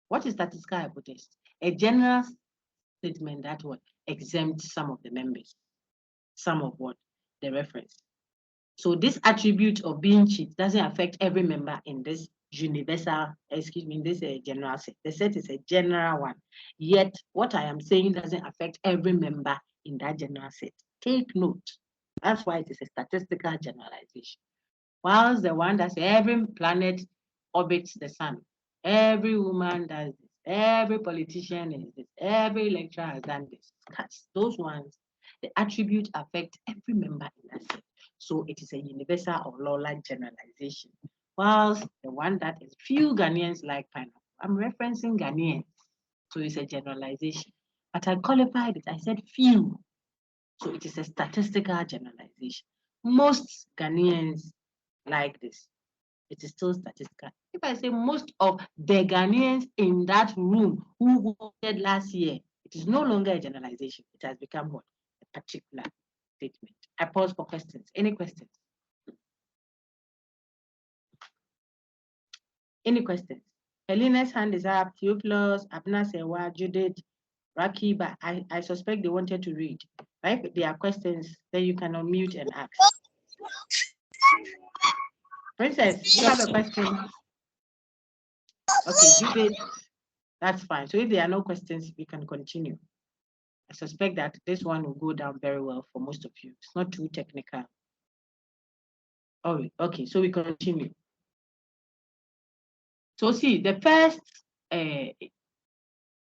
What is statistical hypothesis? A general statement that would exempt some of the members, some of what? The reference. So this attribute of being cheat doesn't affect every member in this universal, in this general set. The set is a general one. Yet what I am saying doesn't affect every member in that general set. Take note. That's why it is a statistical generalization. Whilst the one that says every planet orbits the sun, every woman does this, every politician is this, every lecturer has done this. Those ones, the attributes affect every member in that set. So it is a universal or law-like generalization. Whilst the one that is few Ghanaians like pineapple, I'm referencing Ghanaians, so it's a generalization. But I qualified it, I said few. So it is a statistical generalization. Most Ghanaians like this. It is still statistical. If I say most of the Ghanaians in that room who voted last year, it is no longer a generalization. It has become what? A particular statement. I pause for questions. Any questions? Any questions? Helena's hand is up. Theophilus, Abna Sewa, Judith, Raki, but I suspect they wanted to read. Right? If there are questions, then you can unmute and ask. Princess, you have a question? Okay, Judith, that's fine. So if there are no questions, we can continue. I suspect that this one will go down very well for most of you. It's not too technical. Oh, okay, so we continue. So see, the first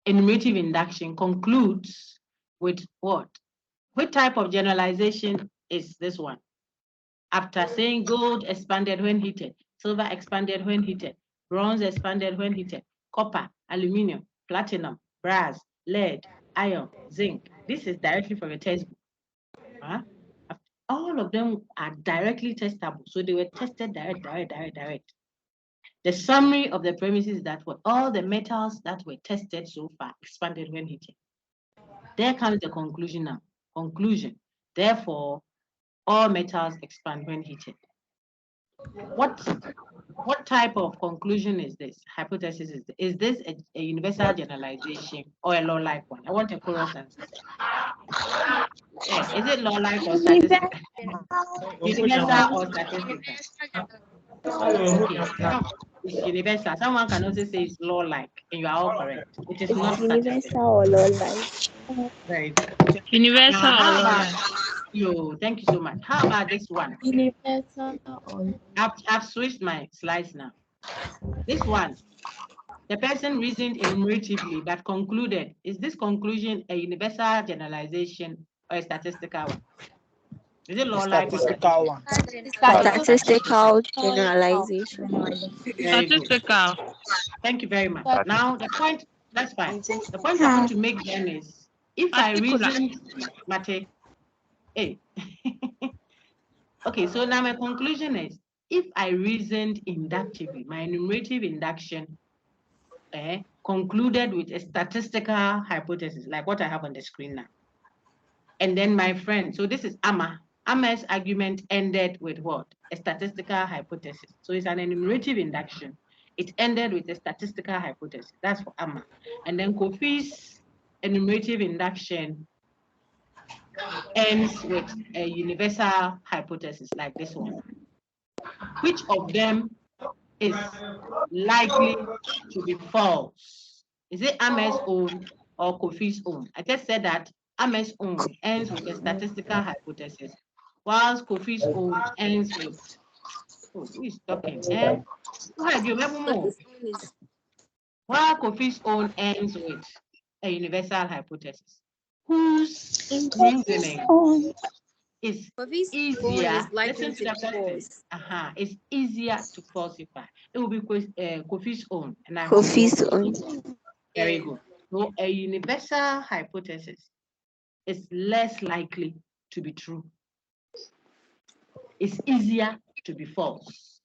enumerative induction concludes with what? What type of generalization is this one? After saying gold expanded when heated, silver expanded when heated, bronze expanded when heated, copper, aluminum, platinum, brass, lead, iron, zinc. This is directly from a textbook. All of them are directly testable. So they were tested direct. The summary of the premises is that all the metals that were tested so far expanded when heated. There comes the conclusion now. Conclusion. Therefore, all metals expand when heated. What type of conclusion is this? Hypothesis is this? Is this a universal generalization or a law-like one? I want a chorus answer. Yes, is it law-like or statistical? Universal or statistical? Okay. It's universal. Someone can also say it's law-like, and you are all correct. It is not Universal or law-like. very good. Universal Now, or how about law-like? you? Thank you so much. How about this one? Universal or I've switched my slides now. This one, The person reasoned enumeratively but concluded. Is this conclusion a universal generalization or a statistical one? Is it law-like or Statistical one. Statistical generalization. Very good. Statistical. Thank you very much. Now, the point, that's fine. The point I want to make then is, if I Particular. reason, Mate, hey. Okay, so now my conclusion is, if I reasoned inductively, my enumerative induction concluded with a statistical hypothesis, like what I have on the screen now. And then my friend, so this is Amma. Amma's argument ended with what? A statistical hypothesis. So it's an enumerative induction. It ended with a statistical hypothesis. That's for Amma. And then Kofi's enumerative induction ends with a universal hypothesis like this one. Which of them is likely to be false? Is it Amma's own or Kofi's own? I just said that Amma's own ends with a statistical hypothesis, whilst Kofi's own ends with, who is talking? While Kofi's own ends with a universal hypothesis, whose reasoning is easier. Listen to the question. It's easier to falsify. It will be Kofi's own. And Kofi's own. Very good. So a universal hypothesis is less likely to be true. It's easier to be false,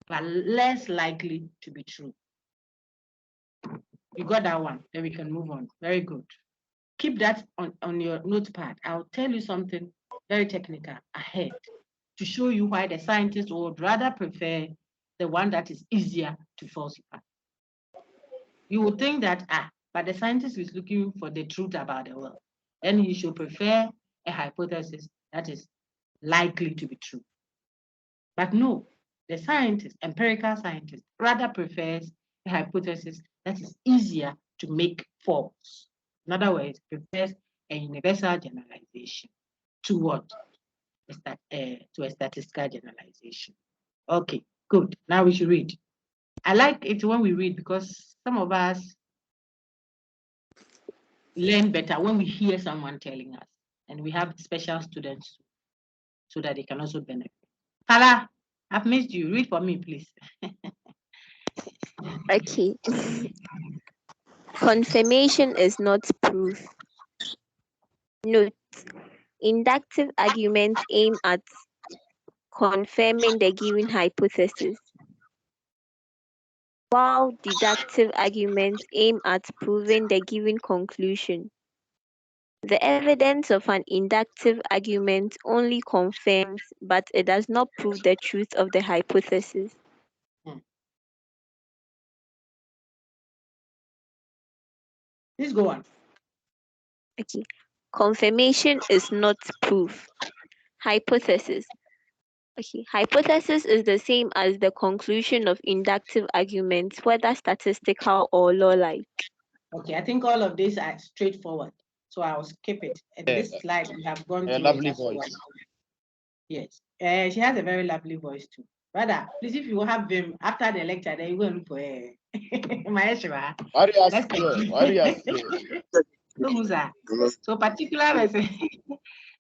but less likely to be true. You got that one, then we can move on. Very good. Keep that on your notepad. I'll tell you something very technical ahead to show you why the scientists would rather prefer the one that is easier to falsify. You would think that, but the scientist is looking for the truth about the world. Then he should prefer a hypothesis that is likely to be true. But no, the scientist, empirical scientist, rather prefers a hypothesis that is easier to make false. In other words, prefers a universal generalization to what? To a statistical generalization. Okay, good. Now we should read. I like it when we read because some of us learn better when we hear someone telling us, and we have special students so that they can also benefit. Kala, I've missed you. Read for me, please. Okay. Confirmation is not proof. Note, inductive arguments aim at confirming the given hypothesis, while deductive arguments aim at proving the given conclusion. The evidence of an inductive argument only confirms, but it does not prove the truth of the hypothesis. Please go on. Okay. Confirmation is not proof. Hypothesis. Okay. Hypothesis is the same as the conclusion of inductive arguments, whether statistical or law-like. Okay, I think all of these are straightforward, so I'll skip it. And this slide we have gone through. Lovely voice. Yes, she has a very lovely voice too. Brother, please, if you have them after the lecture, then you go and look for Maeshwa. So particular versus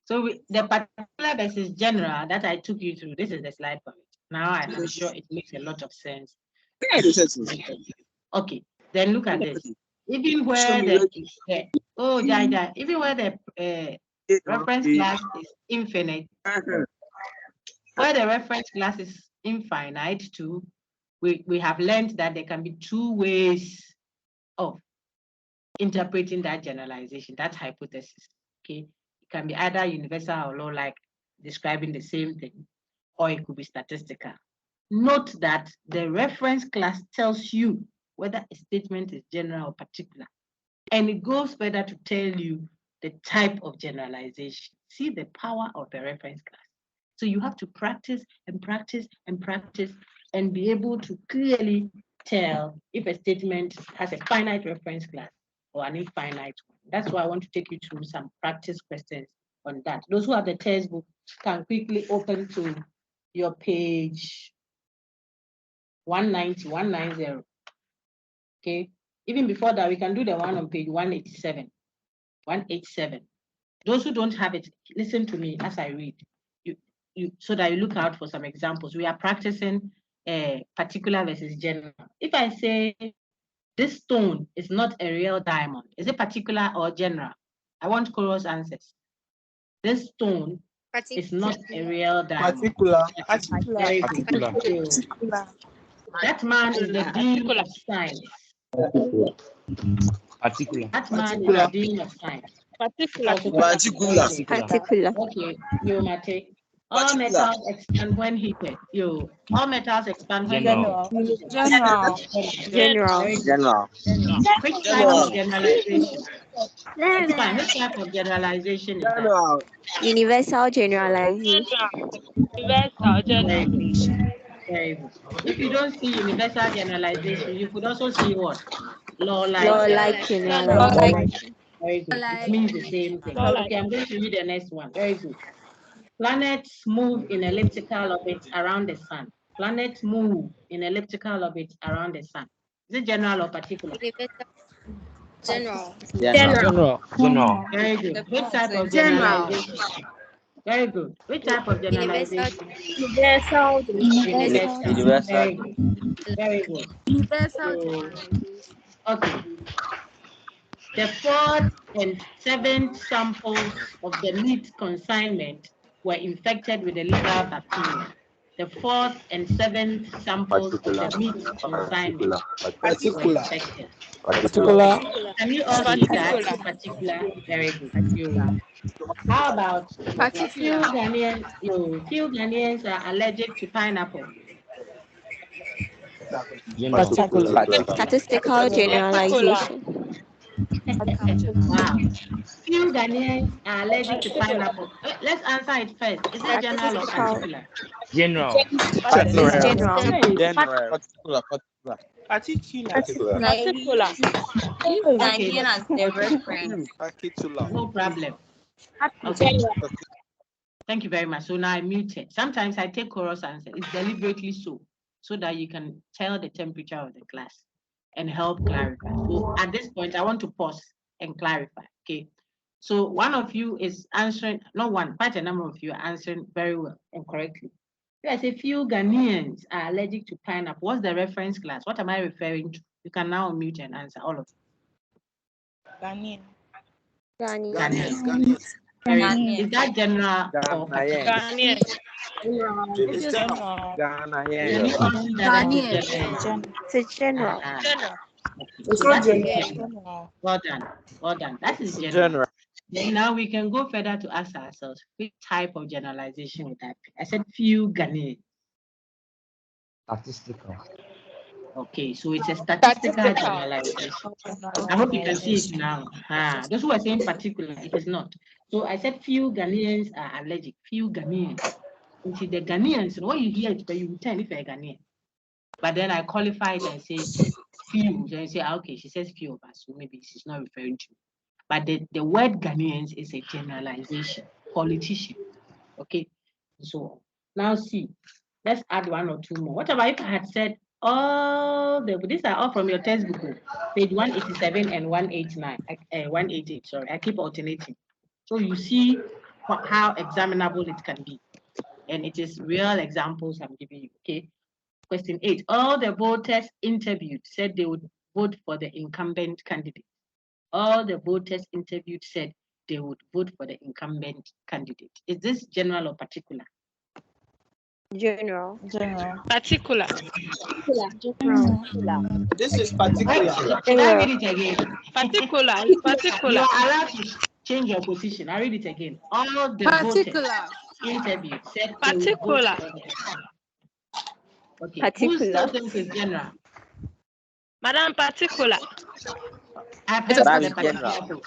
the particular versus general that I took you through. This is the slide for it. Now I'm sure it makes a lot of sense. Okay, then look at this. Even where even where the reference class is infinite, where the reference class is infinite too, we have learned that there can be two ways of interpreting that generalization, that hypothesis. Okay, it can be either universal or law-like, describing the same thing, or it could be statistical. Note that the reference class tells you whether a statement is general or particular, and it goes further to tell you the type of generalization. See the power of the reference class. So you have to practice and practice and practice and be able to clearly tell if a statement has a finite reference class or an infinite one. That's why I want to take you through some practice questions on that. Those who have the textbook can quickly open to your page 190, 190. Okay. Even before that, we can do the one on page 187. 187. Those who don't have it, listen to me as I read. You so that you look out for some examples. We are practicing particular versus general. If I say this stone is not a real diamond, is it particular or general? I want chorus answers. This stone is not a real diamond. Particular. Very good. Particular. That man is the dean of science. Particular. That man is the dean of science. Particular. Particular. Okay, you Mate. All metals expand when heated. All metals expand when General. heated. General. General. Very good. Which type of generalization? It's fine. Which type of generalization is that? Universal generalization. Universal Very general. good. Very good. If you don't see universal generalization, you could also see what? Law-like Law-like generalization. generalization. Very good. It means the same thing. Law-like. Okay, I'm going to read the next one. Very good. Planets move in elliptical orbits around the sun. Planets move in elliptical orbits around the sun. Is it general or particular? General. General. Very good. Which type of generalization? Very good. Which type of generalization? Universal. Universal. Very good. Very good. Universal So, generalization. okay. The fourth and seventh samples of the meat consignment were infected with the liver bacteria. The fourth and seventh samples of the meat consignment were infected. Particular. Can you all see that? Particular. Very good. How about few Ghanaians are allergic to pineapple? Statistical generalization. Wow. Few Ghanaians are allergic to pineapple. Let's answer it first. Is it general or Statistical. particular? General. It's general. Particular. Particular. Okay, as the reference. no problem. Okay. Thank you very much. So now I mute it. Sometimes I take chorus answer. It's deliberately so that you can tell the temperature of the class and help clarify. So at this point, I want to pause and clarify. Okay. So one of you is answering, not one, quite a number of you are answering very well and correctly. There's a few Ghanaians are allergic to pineapple. What's the reference class? What am I referring to? You can now unmute and answer all of Ghanaian. Ghanaian. Is that general or particular? Ghanaian. It's General. Can you all see that it is general? It's general. General. It's So not that is general. general. Well done. Well done. That is general. Then now we can go further to ask ourselves, which type of generalization would that be? I said few Ghanaians. Statistical. Okay, so it's a statistical generalization. I hope you can see it now. Those who are saying particular, it is not. So I said few Ghanaians are allergic. Few Ghanaians. Until the Ghanaians, when you hear it, but you return if you're a Ghanaian. But then I qualify it and say few. Then you say, okay, she says few of us, so maybe she's not referring to. But the word Ghanaians is a generalization. Politician. Okay. So now see, let's add one or two more. What about if I had said these are all from your textbook, page 187 and 189, 188, sorry. I keep alternating. So you see how examinable it can be. And it is real examples I'm giving you. Okay. Question 8. All the voters interviewed said they would vote for the incumbent candidate. All the voters interviewed said they would vote for the incumbent candidate. Is this general or particular? General. Particular. This is particular. Should I read it again? Particular. You Particular. are allowed to change your position. I read it again. All the voters interviewed said they would vote Particular. for the Okay. Who Particular. still thinks it's general? Madam particular. I've heard the particular people.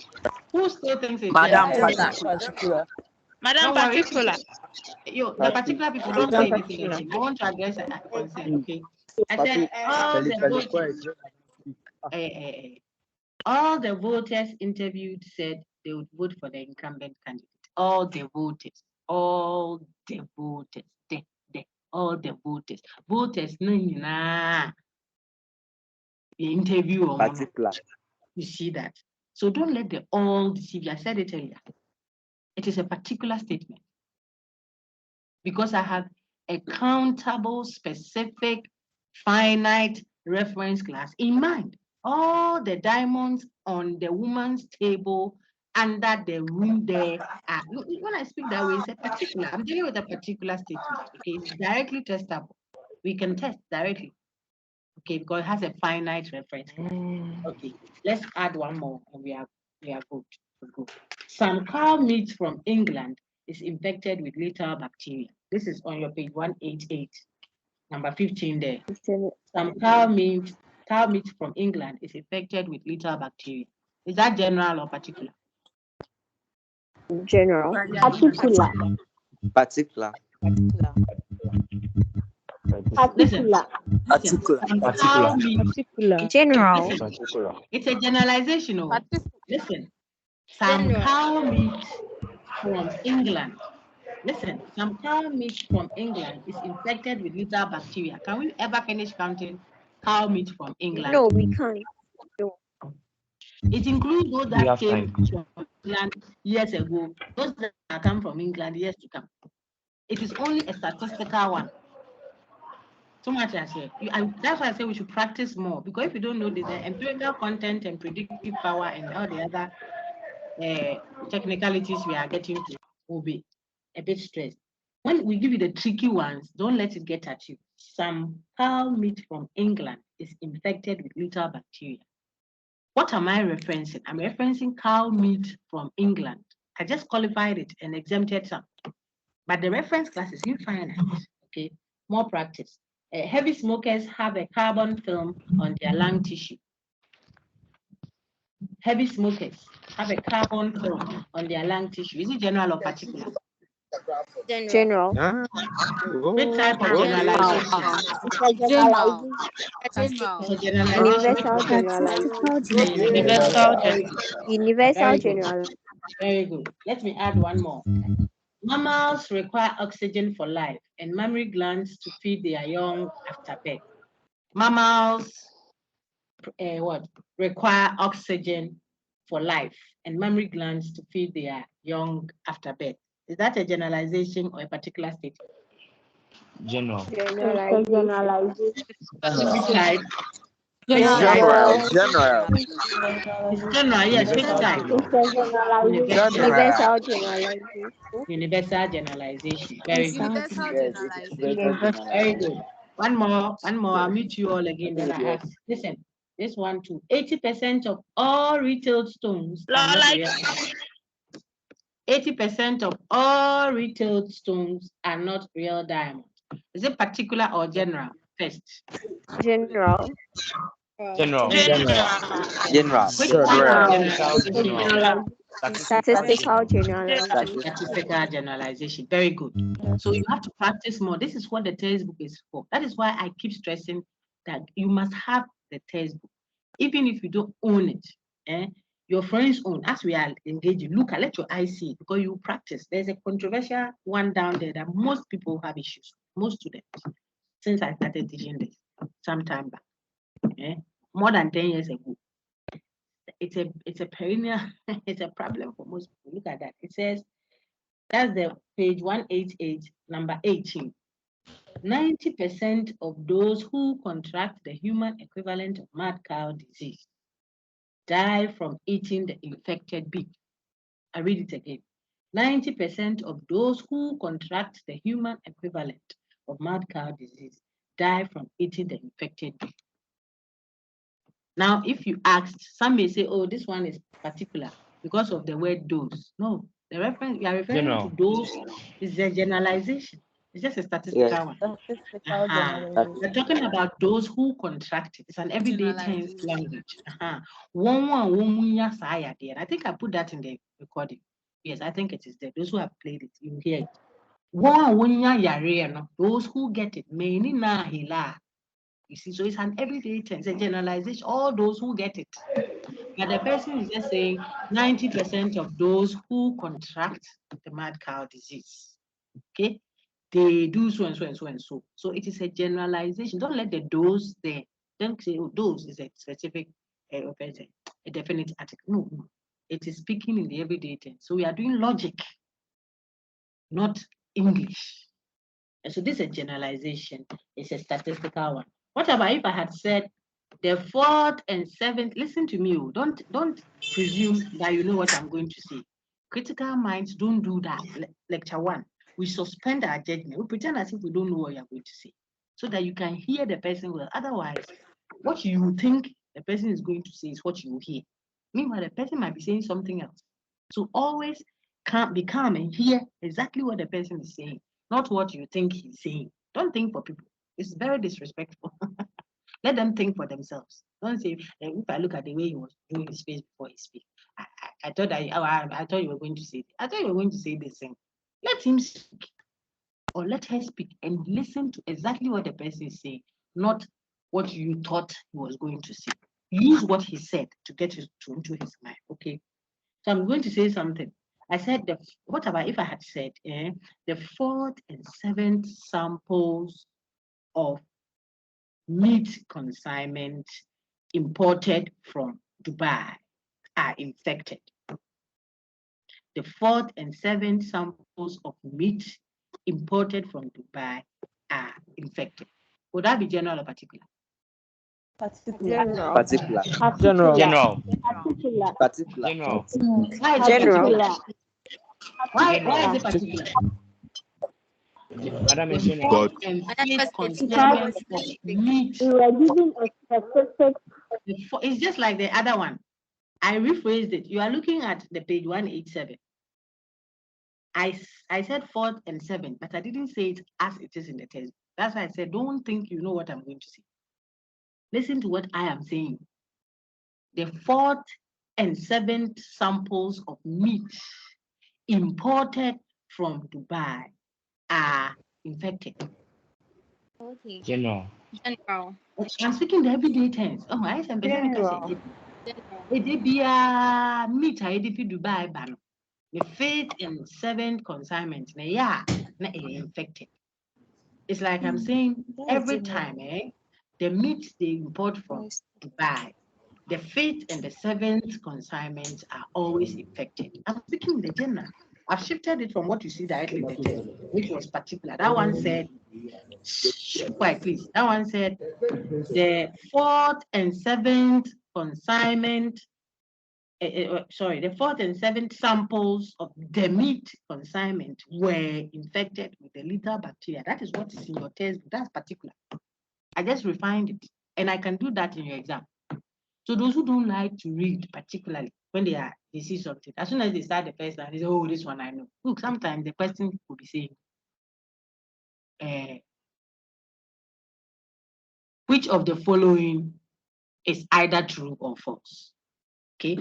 Who still thinks it's general? Madam Don't worry. particular. The particular people don't say anything again. I want to address a concern, okay? I said all the voters, all the voters interviewed said they would vote for the incumbent candidate. All the voters, all the voters, all the voters. Voters, no, the interview or Particular. you see that. So don't let the all deceive you. I said it earlier. It is a particular statement. Because I have a countable, specific, finite reference class in mind. All the diamonds on the woman's table under the room there are, when I speak that way, it's a particular, I'm dealing with a particular statement, okay? It's directly testable. We can test directly, okay, because it has a finite reference class. Okay, let's add one more and we are good. Some cow meat from England is infected with lethal bacteria. This is on your page 188, number 15 there. Some cow meat from England is infected with lethal bacteria. Is that general or particular? General. Particular. Particular. Listen, Particular. some cow meat, General. listen, Particular. it's a generalization. Oh. Listen, some General. cow meat from England. Listen, some cow meat from England is infected with lethal bacteria. Can we ever finish counting cow meat from England? No, we can't. It includes those that came from England years ago, those that come from England years to come. It is only a statistical one. So much I say. That's why I say we should practice more, because if you don't know the empirical content and predictive power and all the other technicalities we are getting to, will be a bit stressed. When we give you the tricky ones, don't let it get at you. Some cow meat from England is infected with lethal bacteria. What am I referencing? I'm referencing cow meat from England. I just qualified it and exempted some. But the reference class is infinite. Okay, more practice. Heavy smokers have a carbon film on their lung tissue. Heavy smokers have a carbon film on their lung tissue. Is it general or particular? General. Which type of generalization? General. It's a generalization. Universal generalization. Very Universal good. generalization. Very good. Let me add one more. Mammals require oxygen for life and mammary glands to feed their young after birth. Mammals require oxygen for life and mammary glands to feed their young after birth. Is that a generalization or a particular statement? General. Generalization. Which type? General. It's general, yes. Which type? Universal generalization. Universal generalization. Very good. Universal generalization. Very good. One more. I'll meet you all again. Then I ask. Listen, this one too. 80% of all retail stones are not real. 80% of all retail stones are not real diamonds. Is it particular or general? First. General. General. General. Which type of generalization? Statistical generalization. Statistical generalization. Very good. So you have to practice more. This is what the textbook is for. That is why I keep stressing that you must have the textbook. Even if you don't own it, your friends own. As we are engaging, look, let your eyes see it, because you practice. There's a controversial one down there that most people have issues, most students, since I started teaching this some time back, more than 10 years ago. It's a perennial, it's a problem for most people. Look at that. It says, that's the page 188, number 18. 90% of those who contract the human equivalent of mad cow disease die from eating the infected beef. I read it again. 90% of those who contract the human equivalent of mad cow disease die from eating the infected beef. Now, if you asked, some may say, oh, this one is particular because of the word dose. No, the reference we are referring to dose is a generalization. It's just a statistical one. We're talking about those who contract it. It's an everyday tense language. I think I put that in the recording. Yes, I think it is there. Those who have played it, you hear it. Those who get it. You see, so it's an everyday tense, a generalization. All those who get it. But the person is just saying 90% of those who contract the mad cow disease. Okay? They do so and so and so and so. So it is a generalization. Don't let the those there. Don't say, oh, those is a specific, a definite article. No, no. It is speaking in the everyday tense. So we are doing logic, not English. And so this is a generalization. It's a statistical one. What about if I had said the fourth and seventh? Listen to me. Don't presume that you know what I'm going to say. Critical minds don't do that. Lecture 1. We suspend our judgment. We pretend as if we don't know what you're going to say, so that you can hear the person well. Otherwise, what you think the person is going to say is what you hear. Meanwhile, the person might be saying something else. So always be calm and hear exactly what the person is saying, not what you think he's saying. Don't think for people. It's very disrespectful. Let them think for themselves. Don't say, if I look at the way he was doing his face before he speaks, I thought you were going to say, I thought you were going to say this thing. Let him speak or let her speak and listen to exactly what the person is saying, not what you thought he was going to say. Use what he said to get into his mind. Okay. So I'm going to say something. I said, what about if I had said the fourth and seventh samples of meat consignment imported from Dubai are infected. The fourth and seventh samples of meat imported from Dubai are infected. Would that be general or particular? General. Particular. General. General. Particular. General. Why is it General. particular? Why is it particular? Madam The is general. fourth and fifth consignment of meat. We were given a specific. It's just like the other one. I rephrased it. You are looking at the page 187. I said fourth and seventh, but I didn't say it as it is in the text. That's why I said, don't think you know what I'm going to say. Listen to what I am saying. The fourth and seventh samples of meat imported from Dubai are infected. Okay. General. General. I'm speaking the everyday tense. Oh, I said, General. it be a meat I did Dubai ban. The fifth and seventh consignment, na infected. It's like I'm saying every time, the meat they import from Dubai, the fifth and the seventh consignments are always infected. I'm speaking in the general. I've shifted it from what you see directly in the text, which was particular. That one said, quiet please. That one said the fourth and seventh consignment, the fourth and seventh samples of the meat consignment were infected with the lethal bacteria. That is what is in your textbook. That's particular. I just refined it, and I can do that in your exam. So those who don't like to read, particularly when they see something, as soon as they start the first line, they say, "Oh, this one I know." Look, sometimes the question could be saying, "Which of the following is either true or false?" Okay.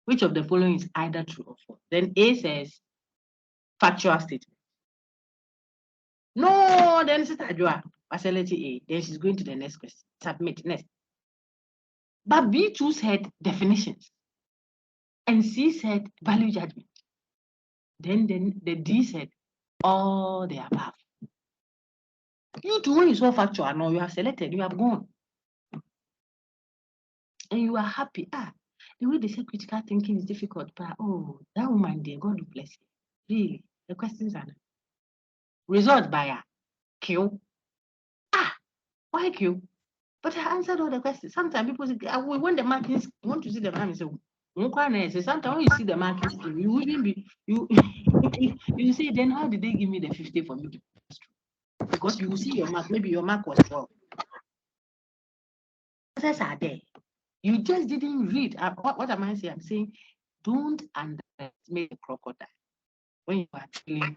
Which of the following is either true or false? Then A says factual statement. No, then it's facility A. Then she's going to the next question. Submit next. But B too said definitions. And C said value judgment. Then the D said all the above. You too, when you saw factual, no, you have selected, you have gone. And you are happy. The way they say critical thinking is difficult, but oh, that woman there, God bless you. Really, the questions are result by a Q. Why Q? But I answered all the questions. Sometimes people say, when the markings, you want to see the markings, so sometimes when you see the markings, you wouldn't be, you say, then how did they give me the 50 for me to pass through? Because you will see your mark, maybe your mark was 12. Answers are there. You just didn't read. What am I saying? I'm saying, don't underestimate the crocodile when you are dealing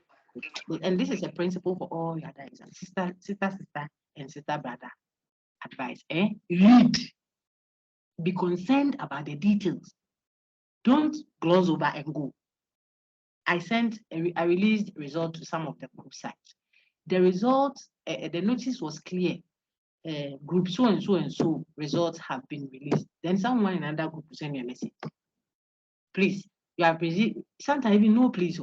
with, and this is a principle for all your other exams. Sister, and sister, brother. Advice, read. Be concerned about the details. Don't gloss over and go. I released result to some of the group sites. The results, the notice was clear. Group so and so and so results have been released. Then someone in another group will send you a message. Please, you are busy. Sometimes even no, please.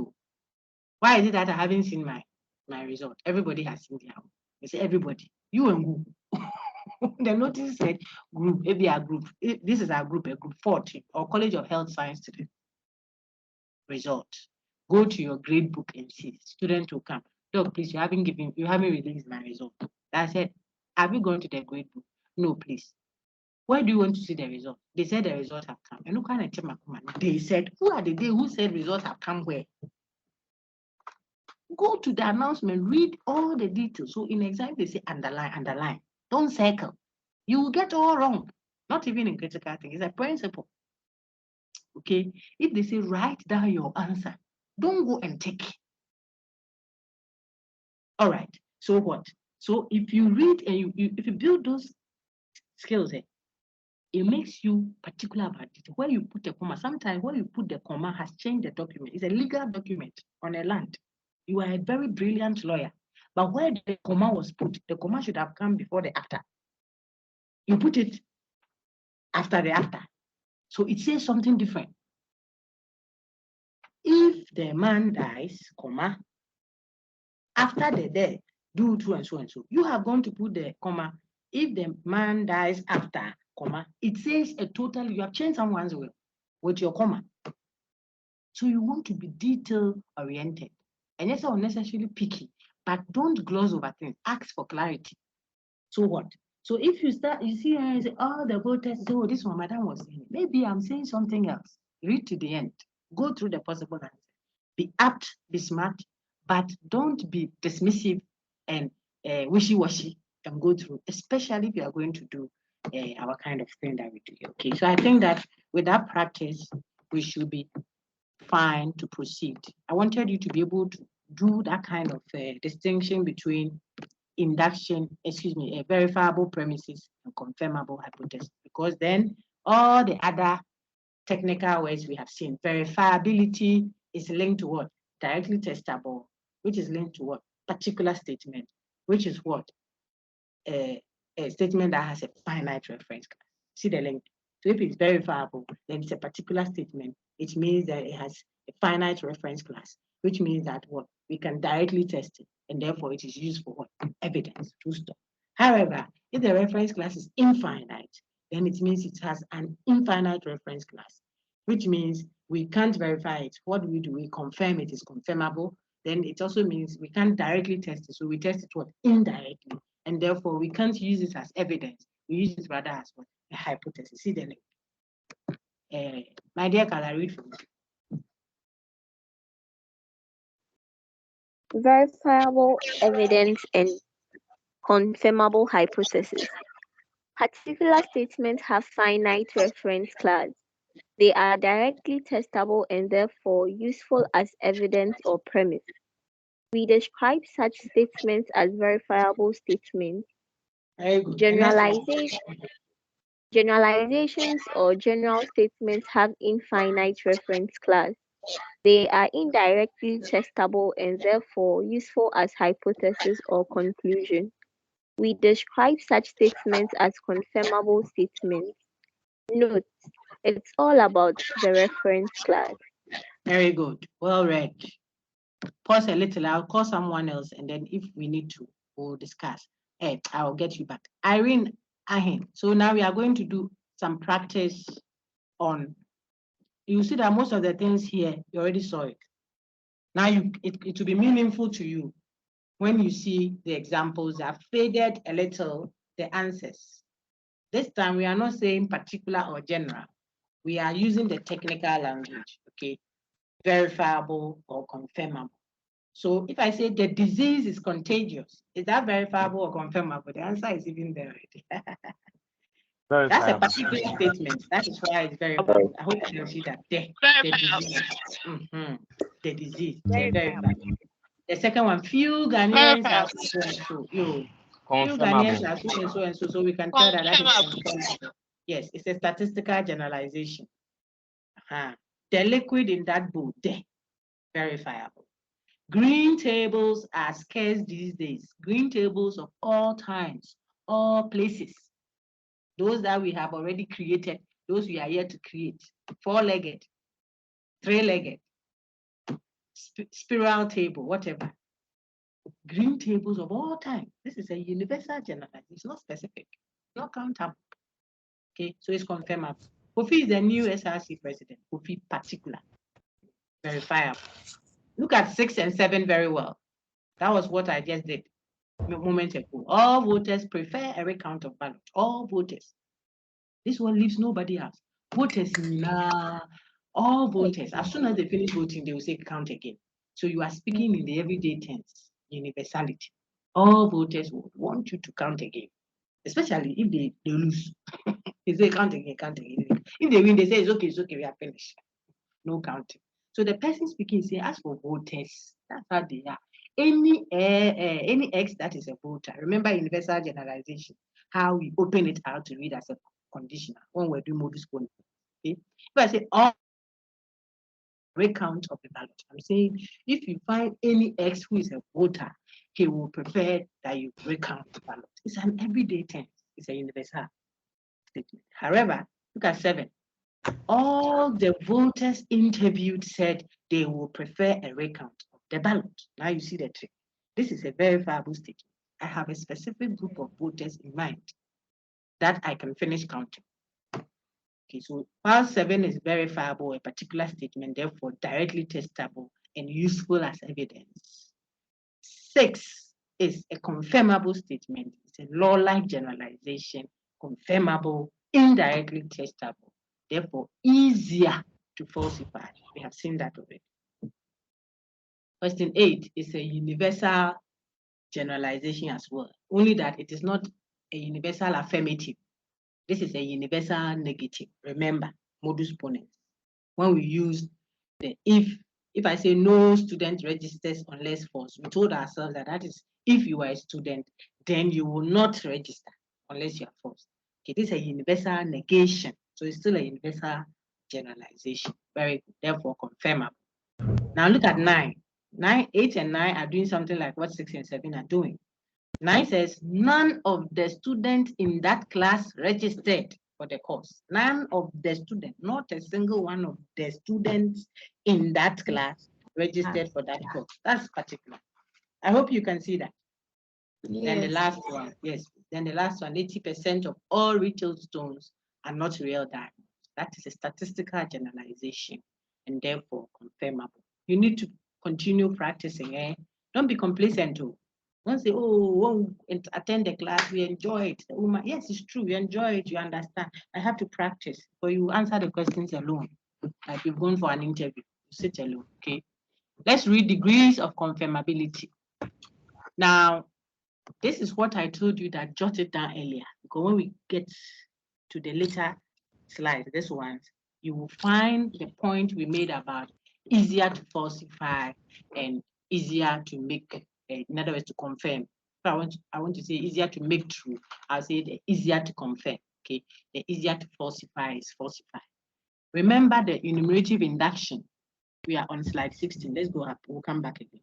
Why is it that I haven't seen my result? Everybody has seen their own. They say everybody. You and who? The notice said group, maybe a group. This is our group, a group 40, or College of Health Science student. Result. Go to your grade book and see. Student will come. Doc, please, you haven't released my result. I said, have you gone to the grade book? No, please. Where do you want to see the result? They said the results have come. And look at they said, who are the day who said results have come where? Go to the announcement, read all the details. So in exam, they say underline, underline. Don't circle. You will get all wrong. Not even in critical thinking. It's a principle. Okay? If they say write down your answer, don't go and take. All right. So what? So if you read and if you build those skills, it makes you particular about it. Where you put the comma, sometimes where you put the comma has changed the document. It's a legal document on a land. You are a very brilliant lawyer. But where the comma was put, the comma should have come before the after. You put it after the after. So it says something different. If the man dies, comma, after the death, do so and so and so. You have gone to put the comma. If the man dies after, comma, it says a total, you have changed someone's will with your comma. So you want to be detail oriented. And yes, unnecessarily picky, but don't gloss over things. Ask for clarity. So what? So if you start, you see, I say, oh, the voters, oh, this one, madam was saying, maybe I'm saying something else. Read to the end. Go through the possible answer. Be apt, be smart, but don't be dismissive and wishy-washy and go through, especially if you are going to do our kind of thing that we do. Okay, so I think that with that practice, we should be fine to proceed. I wanted you to be able to do that kind of distinction between verifiable premises and confirmable hypothesis, because then all the other technical words we have seen, verifiability is linked to what? Directly testable, which is linked to what? Particular statement, which is what? A statement that has a finite reference class. See the link. So if it's verifiable, then it's a particular statement. It means that it has a finite reference class, which means that what? We can directly test it, and therefore it is used for what? Evidence, to stop. However, if the reference class is infinite, then it means it has an infinite reference class, which means we can't verify it. What do? We confirm it is confirmable. Then it also means we can't directly test it. So we test it what? Indirectly. And therefore we can't use it as evidence. We use it rather as what? A hypothesis. See the link. My dear, can I read from you? Verifiable evidence and confirmable hypothesis. Particular statements have finite reference class. They are directly testable and therefore useful as evidence or premise. We describe such statements as verifiable statements. Generalizations or general statements have infinite reference class. They are indirectly testable and therefore useful as hypothesis or conclusion. We describe such statements as confirmable statements. Note, it's all about the reference class. Very good. Well read. Pause a little. I'll call someone else, and then if we need to, we'll discuss. Hey, I'll get you back. Irene Ahin. So now we are going to do some practice on. You see that most of the things here, you already saw it. Now it will be meaningful to you when you see the examples that have faded a little, the answers. This time we are not saying particular or general. We are using the technical language, okay? Verifiable or confirmable. So if I say the disease is contagious, is that verifiable or confirmable? The answer is even there already. That's a particular statement. That is why it's verifiable. I hope you can see that. The disease. The disease. Verifiable. The second one, few Ghanaians are so and so. Few Ghanaians are so and so and so. So we can tell that is confirmable. Yes, it's a statistical generalization. The liquid in that bowl, verifiable. Green tables are scarce these days. Green tables of all times, all places. Those that we have already created, those we are yet to create. 4-legged, 3-legged, spiral table, whatever. Green tables of all time. This is a universal generalization. It's not specific. not countable. Okay, so it's confirmable. Kofi is the new SRC president. Kofi particular, verifiable. Look at 6 and 7 very well. That was what I just did a moment ago. All voters prefer a recount of ballot. All voters. This one leaves nobody else. Voters, nah, all voters. As soon as they finish voting, they will say count again. So you are speaking in the everyday tense, universality. All voters would want you to count again, especially if they lose. They say count again, count again. If they win, they say it's okay, we are finished. No counting. So the person speaking say, as for voters, that's how they are. Any X that is a voter. Remember universal generalization, how we open it out to read as a conditional when we're doing modus ponens. Okay? If I say all recount of the ballot, I'm saying if you find any X who is a voter, he will prefer that you recount the ballot. It's an everyday tense. It's a universal statement. However, look at 7. All the voters interviewed said they will prefer a recount of the ballot. Now you see the trick. This is a verifiable statement. I have a specific group of voters in mind that I can finish counting. Okay, so while 7 is verifiable, a particular statement, therefore directly testable and useful as evidence. 6 is a confirmable statement. It's a law-like generalization, confirmable, indirectly testable, therefore easier to falsify. We have seen that already. Question 8 is a universal generalization as well, only that it is not a universal affirmative. This is a universal negative. Remember, modus ponens. When we use the if I say no student registers unless forced, we told ourselves that that is if you are a student, then you will not register unless you are forced. Okay, this is a universal negation. So it's still a universal generalization. Very good. Therefore, confirmable. Now look at 9. 8 and 9 are doing something like what 6 and 7 are doing. 9 says none of the students in that class registered for the course. None of the students, not a single one of the students in that class registered for that course. That's particular. I hope you can see that. Yes. Then the last one, yes. Then the last one, 80% of all retail stones are not real diamonds. That is a statistical generalization and therefore confirmable. You need to continue practicing. Don't be complacent too. Don't say, oh, attend the class, we enjoy it. Yes, it's true, you enjoy it, you understand. I have to practice. So you answer the questions alone. Like you've gone for an interview, you sit alone, okay? Let's read degrees of confirmability. Now, this is what I told you that jotted down earlier. Because when we get to the later slides, this one, you will find the point we made about easier to falsify and easier to make, in other words, to confirm. So I want to say easier to make true. I'll say the easier to confirm. Okay, the easier to falsify is falsify. Remember the enumerative induction. We are on slide 16. Let's go up. We'll come back again.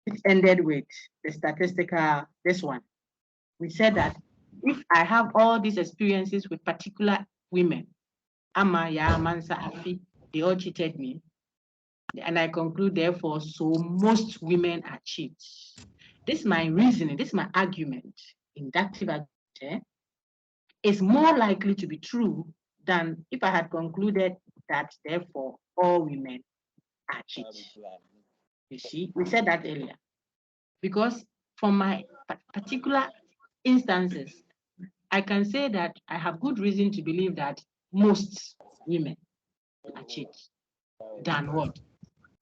It ended with the statistical, this one. We said that if I have all these experiences with particular women, Amaya, Mansa, Afi, they all cheated me. And I conclude, therefore, so most women are cheats. This is my reasoning, this is my argument, inductive argument, is more likely to be true than if I had concluded that, therefore, all women are cheats. You see, we said that earlier. Because from my particular instances, I can say that I have good reason to believe that most women are cheats than what?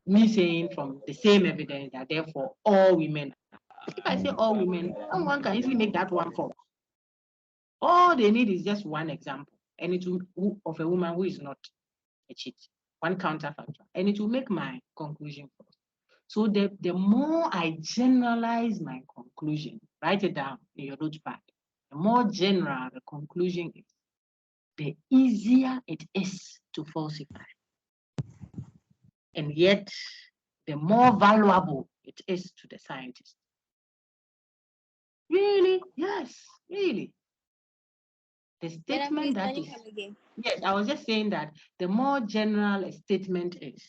Me saying from the same evidence that therefore all women. If I say all women, someone can easily make that one false. All they need is just one example, and it will of a woman who is not a cheat, one counterfactual, and it will make my conclusion false. So the more I generalize my conclusion, write it down in your notepad. The more general the conclusion is, the easier it is to falsify. And yet, the more valuable it is to the scientist. Really? Yes, really. The statement that is, yes, I was just saying that the more general a statement is,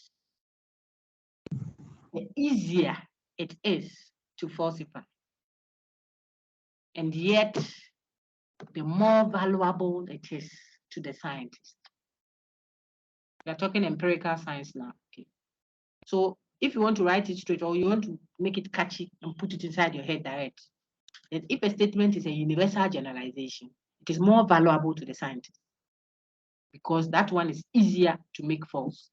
the easier it is to falsify. And yet, the more valuable it is to the scientist. We are talking empirical science now. Okay. So if you want to write it straight or you want to make it catchy and put it inside your head direct, that if a statement is a universal generalization, it is more valuable to the scientist because that one is easier to make false.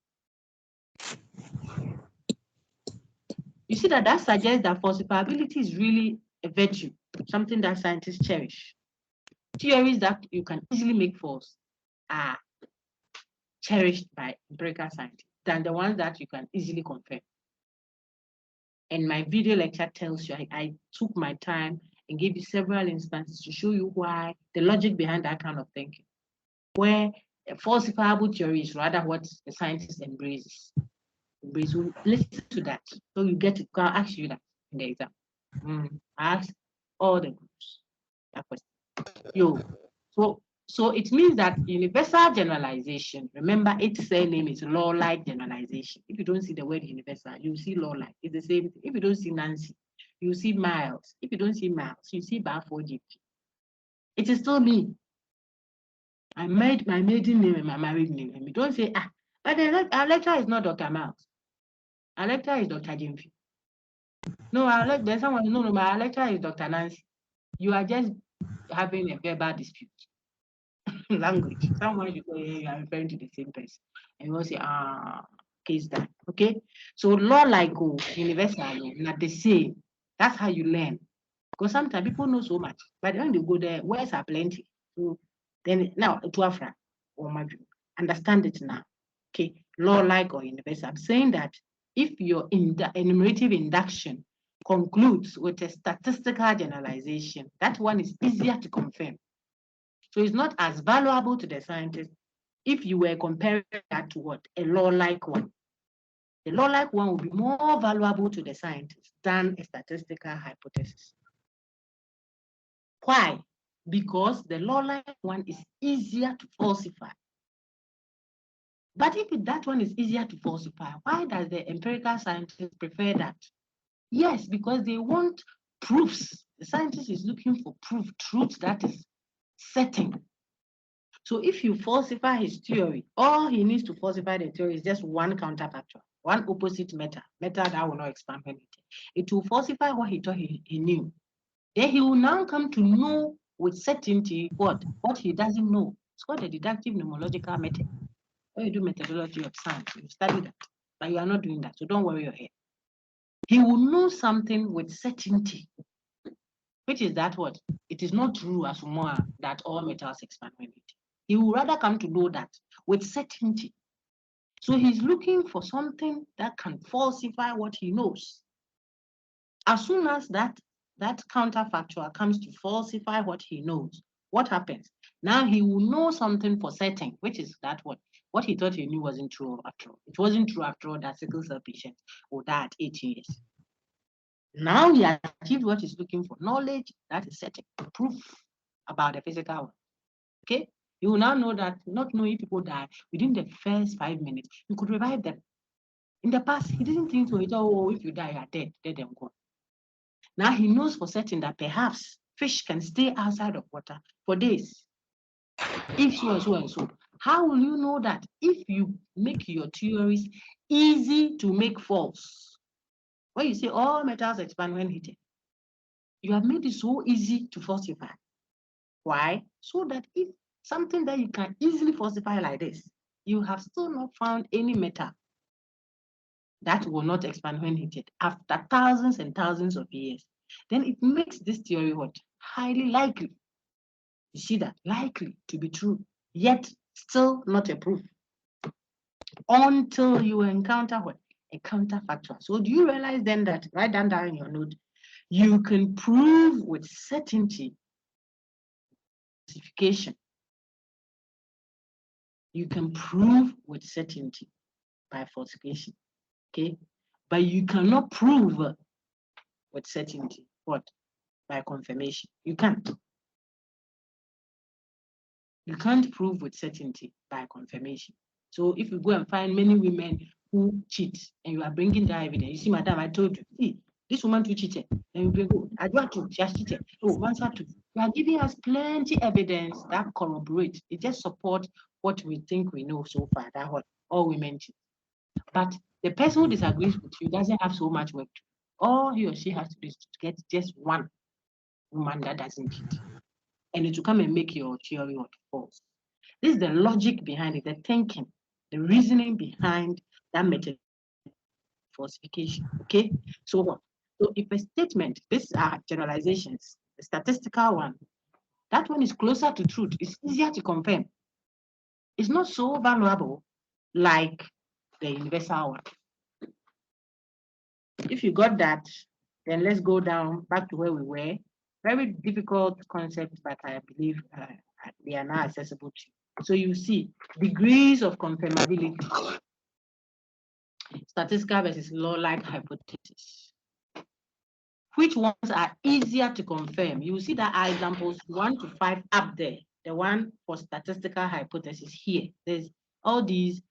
You see that suggests that falsifiability is really a virtue, something that scientists cherish. Theories that you can easily make false are cherished by empirical scientists than the ones that you can easily confirm. And my video lecture tells you, I took my time and gave you several instances to show you why, the logic behind that kind of thinking, where a falsifiable theory is rather what the scientist embraces. So listen to that. So you get it. I'll ask you that in the exam. I ask all the groups that question. So it means that universal generalization, remember its surname is law-like generalization. If you don't see the word universal, you see law-like. It's the same thing. If you don't see Nancy, you see Miles. If you don't see Miles, you see Bar4GP. It is still me. I made my maiden name and my married name. And you don't say, but our lecturer is not Dr. Miles. Our lecturer is Dr. Jimfi. No, there's someone, no, my lecturer is Dr. Nancy. You are just having a verbal dispute. Language. Someone you are referring to the same person. And you will say, case that. Okay? So law like universal, not the same. That's how you learn. Because sometimes people know so much, but when they go there, words are plenty. So then now to Afra or Maju, understand it now. Okay, law like or universal. I'm saying that if your enumerative induction concludes with a statistical generalization, that one is easier to confirm. So it's not as valuable to the scientist if you were comparing that to what? A law-like one. The law-like one will be more valuable to the scientist than a statistical hypothesis. Why? Because the law-like one is easier to falsify. But if that one is easier to falsify, why does the empirical scientist prefer that? Yes, because they want proofs. The scientist is looking for proof, truth that is certain. So if you falsify his theory, all he needs to falsify the theory is just one counterfactual, one opposite meta that will not expand anything. It will falsify what he thought he knew. Then he will now come to know with certainty what he doesn't know. It's called the deductive nomological method. When you do methodology of science, you study that, but you are not doing that, so don't worry your head. He will know something with certainty, which is that what? It is not true as more that all metals expand when heated. He will rather come to know that with certainty. So he's looking for something that can falsify what he knows. As soon as that counterfactual comes to falsify what he knows, what happens? Now he will know something for certain, which is that what he thought he knew wasn't true after all. It wasn't true after all that sickle cell patient would die at 18 years. Now he has achieved what he's looking for, knowledge that is certain, proof about the physical world. Okay? You will now know that not knowing people die within the first 5 minutes, you could revive them. In the past, he didn't think so. He thought, if you die, you are dead and gone. Now he knows for certain that perhaps fish can stay outside of water for days. If so and so and so. How will you know that? If you make your theories easy to make false. When you say all metals expand when heated, you have made it so easy to falsify. Why? So that if something that you can easily falsify like this, you have still not found any metal that will not expand when heated after thousands and thousands of years, then it makes this theory what? Highly likely. You see that? Likely to be true, yet still not a proof. Until you encounter what? A counterfactual. So do you realize then that, write down in your note, you can prove with certainty falsification. You can prove with certainty by falsification, okay? But you cannot prove with certainty, what? By confirmation. You can't. You can't prove with certainty by confirmation. So if you go and find many women who cheat and you are bringing the evidence, you see, madam, I told you, see, this woman too cheated. And you bring, I got to, she has cheated. Oh, once had to. You are giving us plenty evidence that corroborates. It just supports what we think we know so far. That what all we mentioned. But the person who disagrees with you doesn't have so much work. All he or she has to do is to get just one woman that doesn't cheat, and it will come and make your theory what false. This is the logic behind it, the thinking, the reasoning behind that method falsification. Okay, so what? So if a statement, these are generalizations, the statistical one, that one is closer to truth. It's easier to confirm. It's not so valuable like the universal one. If you got that, then let's go down back to where we were. Very difficult concept, but I believe they are now accessible to you. So you see degrees of confirmability, statistical versus law-like hypothesis. Which ones are easier to confirm? You see that are examples 1 to 5 up there. The one for statistical hypothesis here. There's all these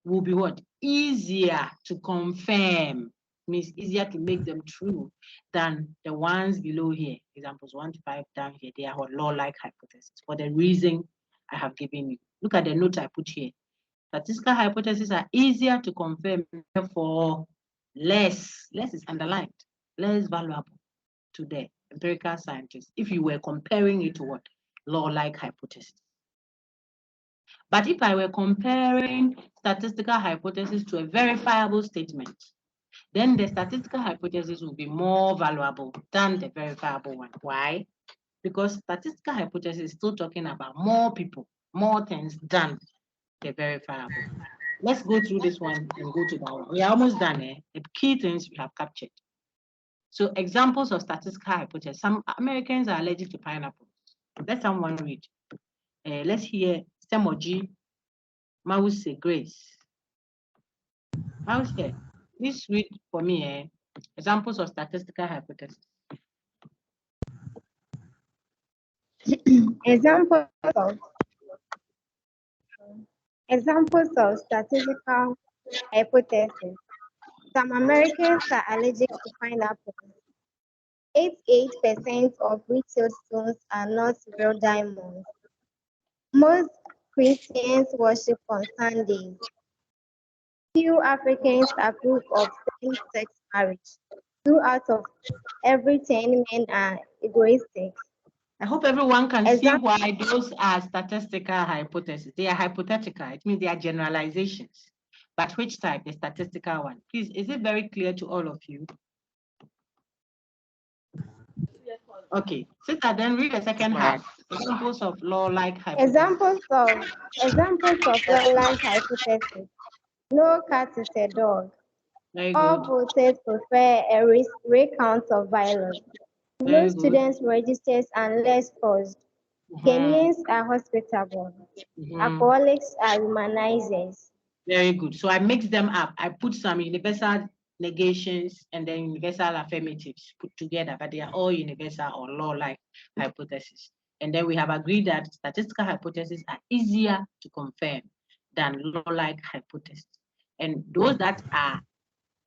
will be what? Easier to confirm. Means easier to make them true than the ones below here. Examples 1 to 5 down here. They are what law-like hypothesis for the reason I have given you. Look at the note I put here. Statistical hypotheses are easier to confirm, therefore less is underlined, less valuable to the empirical scientists if you were comparing it to what? Law-like hypothesis. But if I were comparing statistical hypothesis to a verifiable statement, then the statistical hypothesis will be more valuable than the verifiable one. Why? Because statistical hypothesis is still talking about more people, more things than the verifiable. Let's go through this one and go to that one. We are almost done. The key things we have captured. So examples of statistical hypothesis. Some Americans are allergic to pineapples. Let someone read. Let's hear Semoji Mause Grace. Mause, please read for me examples of statistical hypothesis. Examples of statistical hypothesis. Some Americans are allergic to pineapples. 88% of retail stones are not real diamonds. Most Christians worship on Sundays. Few Africans approve of same-sex marriage. 2 out of every 10 men are egoistic. I hope everyone can see why those are statistical hypotheses. They are hypothetical. It means they are generalizations. But which type? The statistical one. Please, is it very clear to all of you? Okay. Sister, then read the second half. Examples of law-like hypotheses. Examples of law-like hypothesis. No cat is a dog. All voters prefer a recount of violence. No students registers unless forced. Kenyans are hospitable. Alcoholics are humanizers. Very good. So I mixed them up. I put some universal negations and then universal affirmatives put together, but they are all universal or law-like hypotheses. And then we have agreed that statistical hypotheses are easier to confirm than law-like hypotheses. And those that are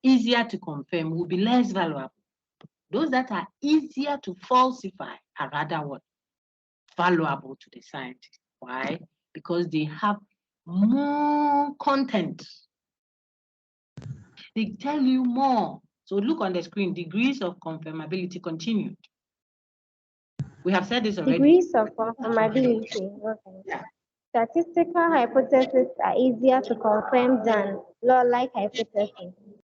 easier to confirm will be less valuable. Those that are easier to falsify are rather what? Valuable to the scientist. Why? Because they have more content. They tell you more. So look on the screen, degrees of confirmability continued. We have said this already. Degrees of confirmability. Okay. Yeah. Statistical hypotheses are easier to confirm than law-like hypotheses.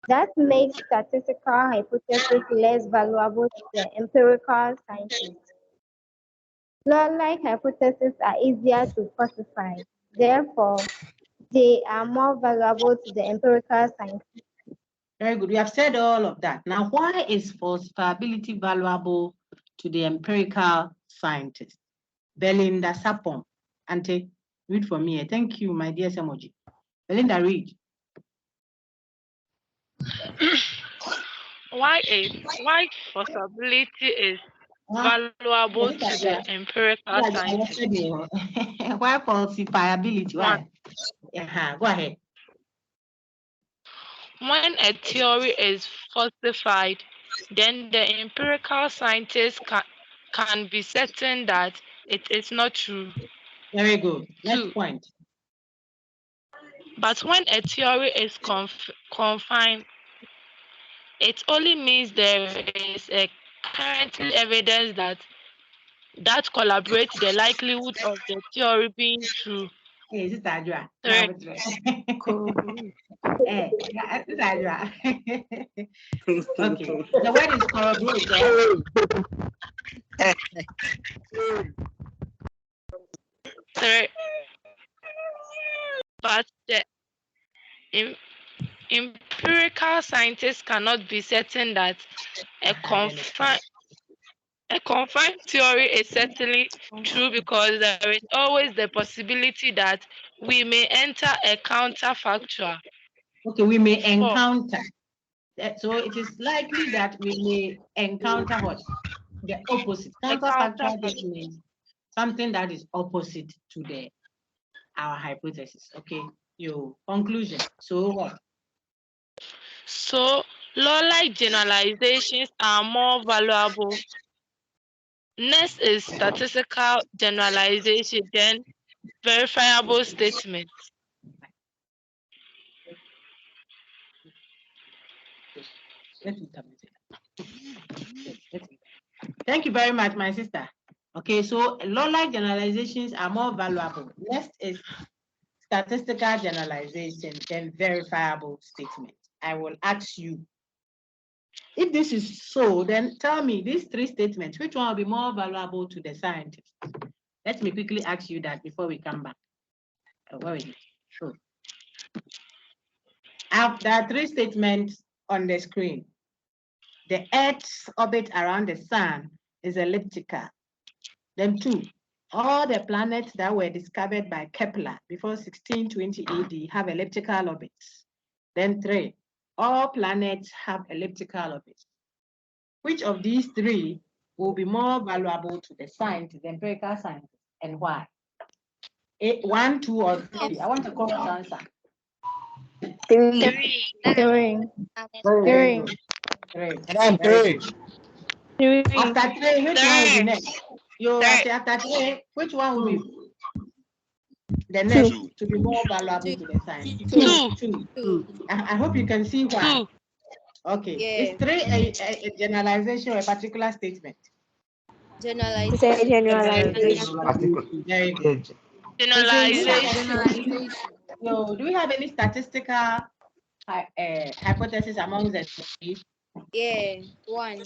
That makes statistical hypotheses less valuable to the empirical scientist. Law-like hypotheses are easier to falsify. Therefore, they are more valuable to the empirical scientist. Very good. We have said all of that. Now, why is falsifiability valuable to the empirical scientist? Belinda Sapon. Ante, read for me. Thank you, my dear Semoji. Belinda, read. Why falsifiability is valuable to the empirical scientist? Why falsifiability? Why? Go ahead. When a theory is falsified, then the empirical scientist can be certain that it is not true. Very good. Next 2. point. But when a theory is confined, it only means there is a currently evidence that collaborates the likelihood of the theory being true. Hey, is it Adra? 3. It's Adra. Okay. The word is corroborate. But the empirical scientists cannot be certain that a confined theory is certainly true because there is always the possibility that we may enter a counterfactual. Okay, we may 4. encounter. So it is likely that we may encounter what? The opposite. Counterfactual just means something that is opposite to our hypothesis. Okay, your conclusion. So what? So law-like generalizations are more valuable. Next is statistical generalization, then verifiable statements. Thank you very much, my sister. Okay, so law-like generalizations are more valuable. Next is statistical generalization, then verifiable statement. I will ask you, if this is so, then tell me these three statements, which one will be more valuable to the scientist? Let me quickly ask you that before we come back. Where is it? So, there are three statements on the screen. The Earth's orbit around the sun is elliptical. Then 2, all the planets that were discovered by Kepler before 1620 AD have elliptical orbits. Then 3, all planets have elliptical orbits. Which of these three will be more valuable to the scientist, the empirical scientist, and why? 1, 2, or 3? I want a correct answer. 3. 3. 3. 3. 3. 3. After 3, which one will be next? After 3, which one will be the next to be more valuable to the scientist? 2. I hope you can see why. 2. Okay. Is 3 a generalization or a particular statement? It's a generalization. Very good. Generalization. So, do we have any statistical hypothesis among the three? Yes,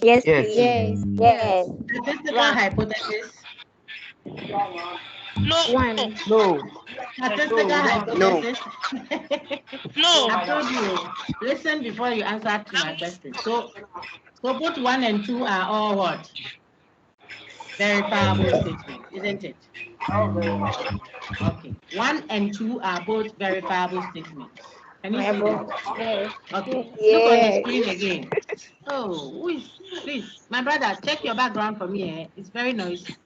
Yes. please. Yes. Statistical hypothesis. No. 1. No. Statistical hypothesis. No. I told you, listen before you answer to my question. So both 1 and 2 are all what? Verifiable statements, isn't it? Okay. 1 and 2 are both verifiable statements. Can you see them? Yes. Okay. Yes. Look on the screen again. Oh, please, my brother, check your background for me. It's very noisy.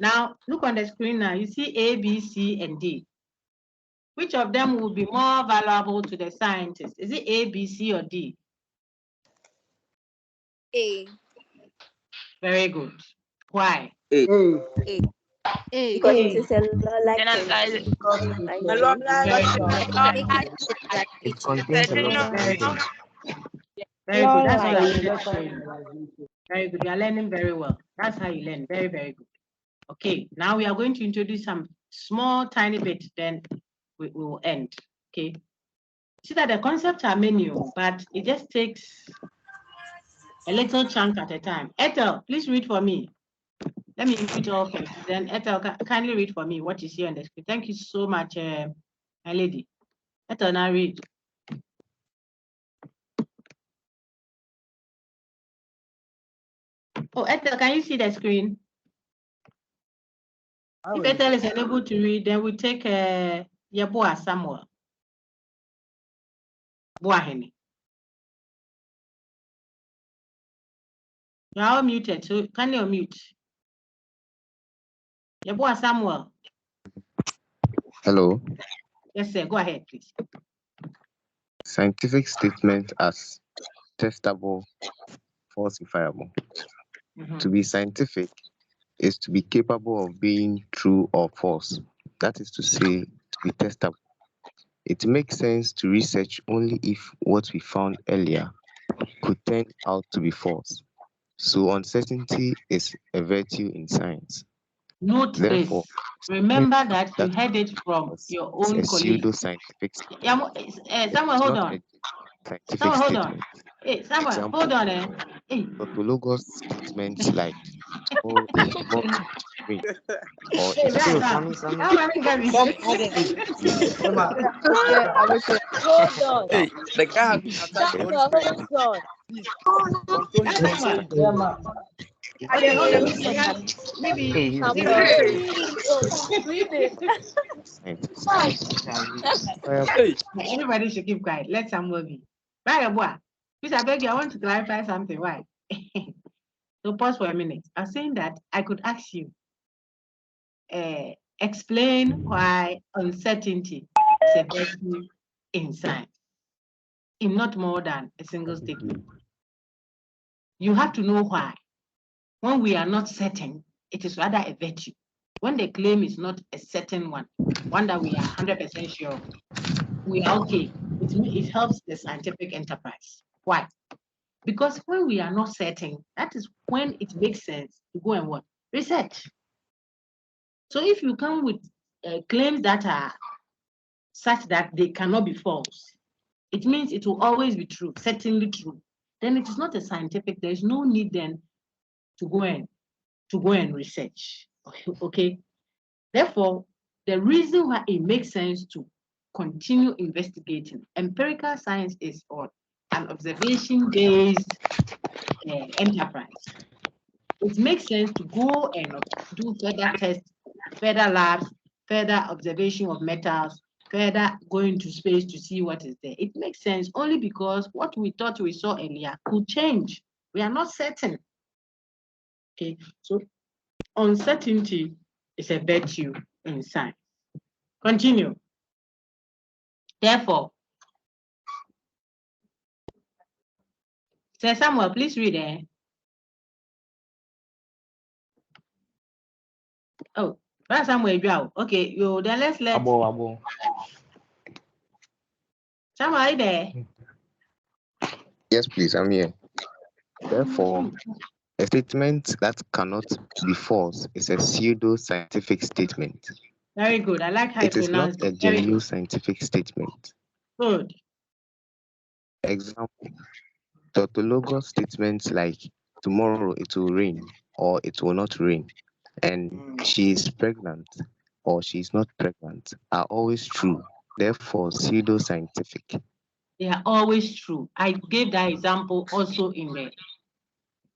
Now, look on the screen now. You see A, B, C, and D. Which of them will be more valuable to the scientist? Is it A, B, C, or D? A. Very good. Why? Because it is a law-like Generalization. It contains a lot of Very data. good. Very good. That's what I wanted to show you. Very good. You are learning very well. That's how you learn. Very, very good. Okay. Now we are going to introduce some small, tiny bit. Then we will end. Okay. See that the concepts are many, but it just takes a little chunk at a time. Ethel, please read for me. Let me read all first. Then Ethel, kindly read for me what you see on the screen. Thank you so much, my lady. Ethel, now read. Oh, Ethel, can you see the screen? If Ethel is unable to read, then we take Yeboah Samuel. Boaheni. You are all muted, so can you mute? Yeboah Samuel. Hello. Yes, sir. Go ahead, please. Scientific statement as testable, falsifiable. To be scientific, is to be capable of being true or false. That is to say, to be testable. It makes sense to research only if what we found earlier could turn out to be false. So uncertainty is a virtue in science. Note Therefore, this. Remember that you that heard it from was your is own a colleague. pseudo-scientific Yeah, statement. Samuel, It's hold not on. a scientific Samuel, hold on. statement. Hey, Samuel, hold Example, on. Hey. tautologous statements like tomorrow will rain or Hey, it right will So, now. Sammy, Sammy. How am I going Some, Hold on. hey, the guy has been attacked the Holy Samuel, Spirit. hold on. Please control his tongue. Samuel. Okay, Hold read on. it. Maybe. Hey, he's Samuel, busy. read it. Oh, read it. Hey, Everybody should keep quiet. Let Samuel be. Right, boy. Please, I beg you, I want to clarify something. Why? So pause for a minute. I'm saying that I could ask you, explain why uncertainty is a virtue in science, in not more than a single statement. You have to know why. When we are not certain, it is rather a virtue. When the claim is not a certain one that we are 100% sure, we are okay. It helps the scientific enterprise. Why? Because when we are not certain, that is when it makes sense to go and what? Research. So if you come with claims that are such that they cannot be false, it means it will always be true, certainly true. Then it is not a scientific, there is no need then to go and research. Okay. Therefore, the reason why it makes sense to continue investigating empirical science is for an observation-based enterprise. It makes sense to go and do further tests, further labs, further observation of metals, further going to space to see what is there. It makes sense only because what we thought we saw earlier could change. We are not certain. Okay, so uncertainty is a virtue in science. Continue. Therefore, Sir Samuel, please read it. Oh, Brother Samuel, okay, you then let's let abo. Samuel, are you there? Yes, please, I'm here. Therefore, a statement that cannot be false is a pseudo-scientific statement. Very good. I like how you It is not pronounced a it. Very genuine good. scientific statement. Good. Example, tautologous statements like tomorrow it will rain or it will not rain and she is pregnant or she is not pregnant are always true, therefore pseudo-scientific. They are always true. I gave that example also in the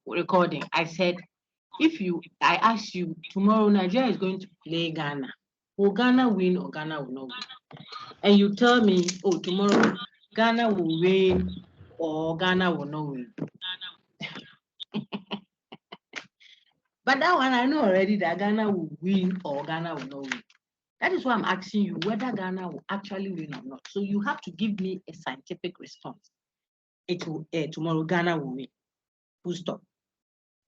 recording. I said, I ask you, tomorrow Nigeria is going to play Ghana. Will Ghana win or Ghana will not win? And you tell me, oh, tomorrow Ghana will win or Ghana will not win. But that one, I know already that Ghana will win or Ghana will not win. That is why I'm asking you whether Ghana will actually win or not. So you have to give me a scientific response. It will tomorrow Ghana will win. Full stop.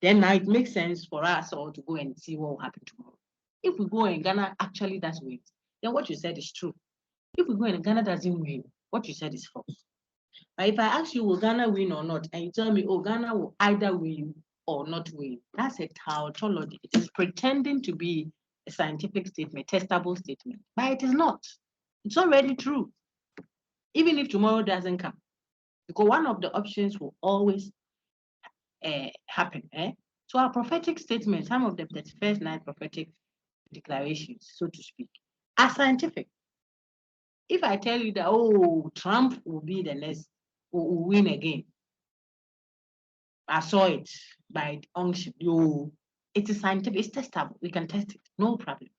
Then now it makes sense for us all to go and see what will happen tomorrow. If we go and Ghana actually does win, then what you said is true. If we go and Ghana doesn't win, what you said is false. But if I ask you, will Ghana win or not, and you tell me, oh, Ghana will either win or not win, that's a tautology. It is pretending to be a scientific statement, testable statement, but it is not. It's already true. Even if tomorrow doesn't come, because one of the options will always happen. So our prophetic statements, some of the 31st night prophetic declarations, so to speak, are scientific. If I tell you that, oh, Trump will be the next, will win again, I saw it by unction. It is scientific, it's testable. We can test it, no problem.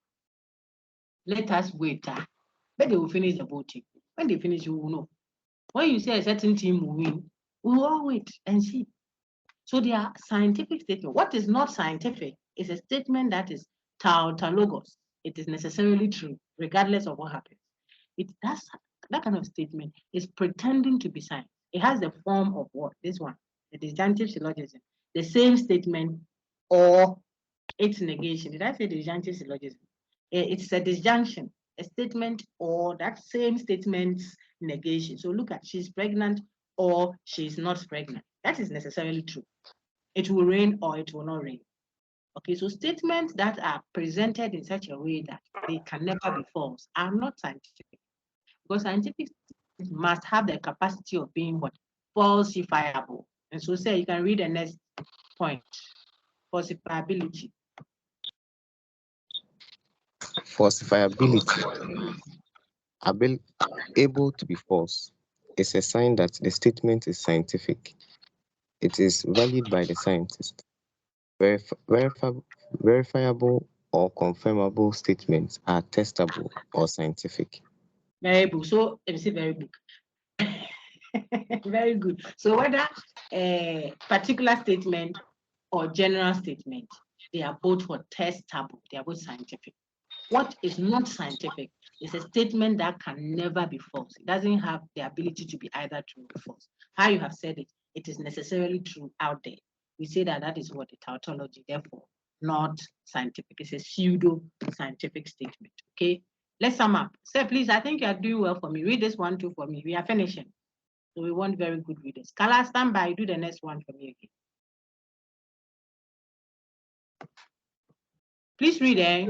Let us wait. But they will finish the voting. When they finish, you will know. When you say a certain team will win, we will all wait and see. So they are scientific statements. What is not scientific is a statement that is tautologous. It is necessarily true, regardless of what happens. That kind of statement is pretending to be science. It has the form of what? This one, the disjunctive syllogism. The same statement or its negation. Did I say disjunctive syllogism? It's a disjunction, a statement or that same statement's negation. So look at she's pregnant or she's not pregnant. That is necessarily true. It will rain or it will not rain. Okay, so statements that are presented in such a way that they can never be false are not scientific. Because scientific statements must have the capacity of being what? Falsifiable. And so say you can read the next point. Falsifiability. Falsifiability, able to be false, is a sign that the statement is scientific. It is valid by the scientist. Verifiable or confirmable statements are testable or scientific. Very good. So let me say very good. Very good. So whether a particular statement or general statement, they are both what testable. They are both scientific. What is not scientific is a statement that can never be false. It doesn't have the ability to be either true or false. How you have said it, it is necessarily true out there. We say that that is what the tautology, therefore, not scientific. It's a pseudo-scientific statement, okay? Let's sum up. Sir, please, I think you are doing well for me. Read this one too for me. We are finishing. So we want very good readers. Kala, stand by. Do the next one for me again. Please read it.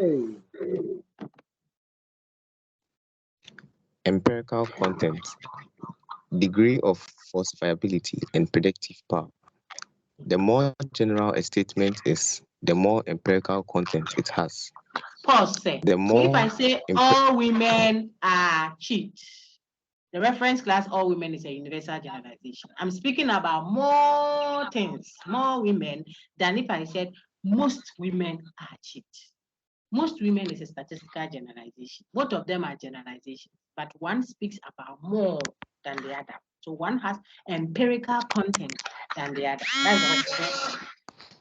Empirical content, degree of falsifiability, and predictive power. The more general a statement is, the more empirical content it has. Pause, sir. The So more if I say all women are cheats, the reference class all women is a universal generalization. I'm speaking about more things, more women, than if I said most women are cheats. Most women is a statistical generalization. Both of them are generalizations, but one speaks about more than the other. So one has empirical content than the other. That's what it says.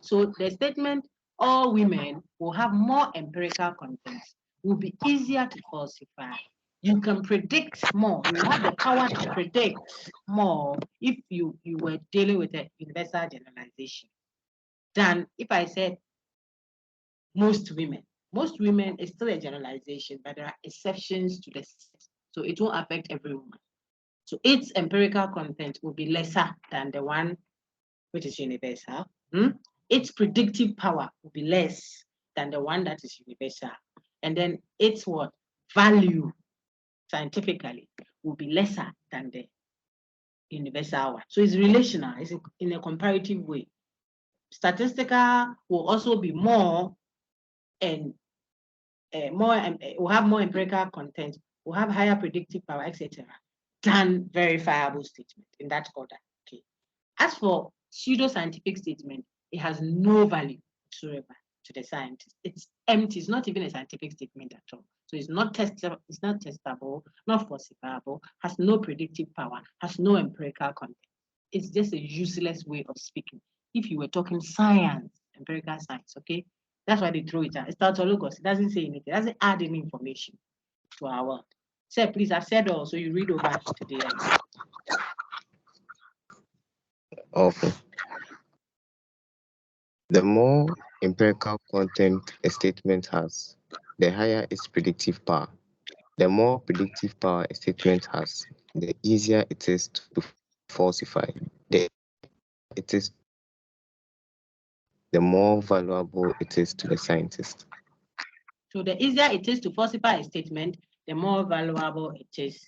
So the statement, all women will have more empirical content, will be easier to falsify. You can predict more. You have the power to predict more if you were dealing with a universal generalization than if I said most women. Most women is still a generalization, but there are exceptions to the set. So it won't affect every woman. So its empirical content will be lesser than the one which is universal. Its predictive power will be less than the one that is universal. And then its what? Value scientifically will be lesser than the universal one. So it's relational, it's in a comparative way. Statistical will also be more and will have more empirical content, will have higher predictive power, etc., than verifiable statement in that order. Okay. As for pseudoscientific statement, it has no value whatsoever to the scientist. It's empty. It's not even a scientific statement at all. So it's not testable, not falsifiable, has no predictive power, has no empirical content. It's just a useless way of speaking. If you were talking science, empirical science, okay? That's why they throw it out. It's tautologos. It doesn't say anything. It doesn't add any information to our world. Sir, please, I've said all, so you read over to the end. Okay. The more empirical content a statement has, the higher its predictive power. The more predictive power a statement has, the easier it is to falsify. The more valuable it is to the scientist. So the easier it is to falsify a statement, the more valuable it is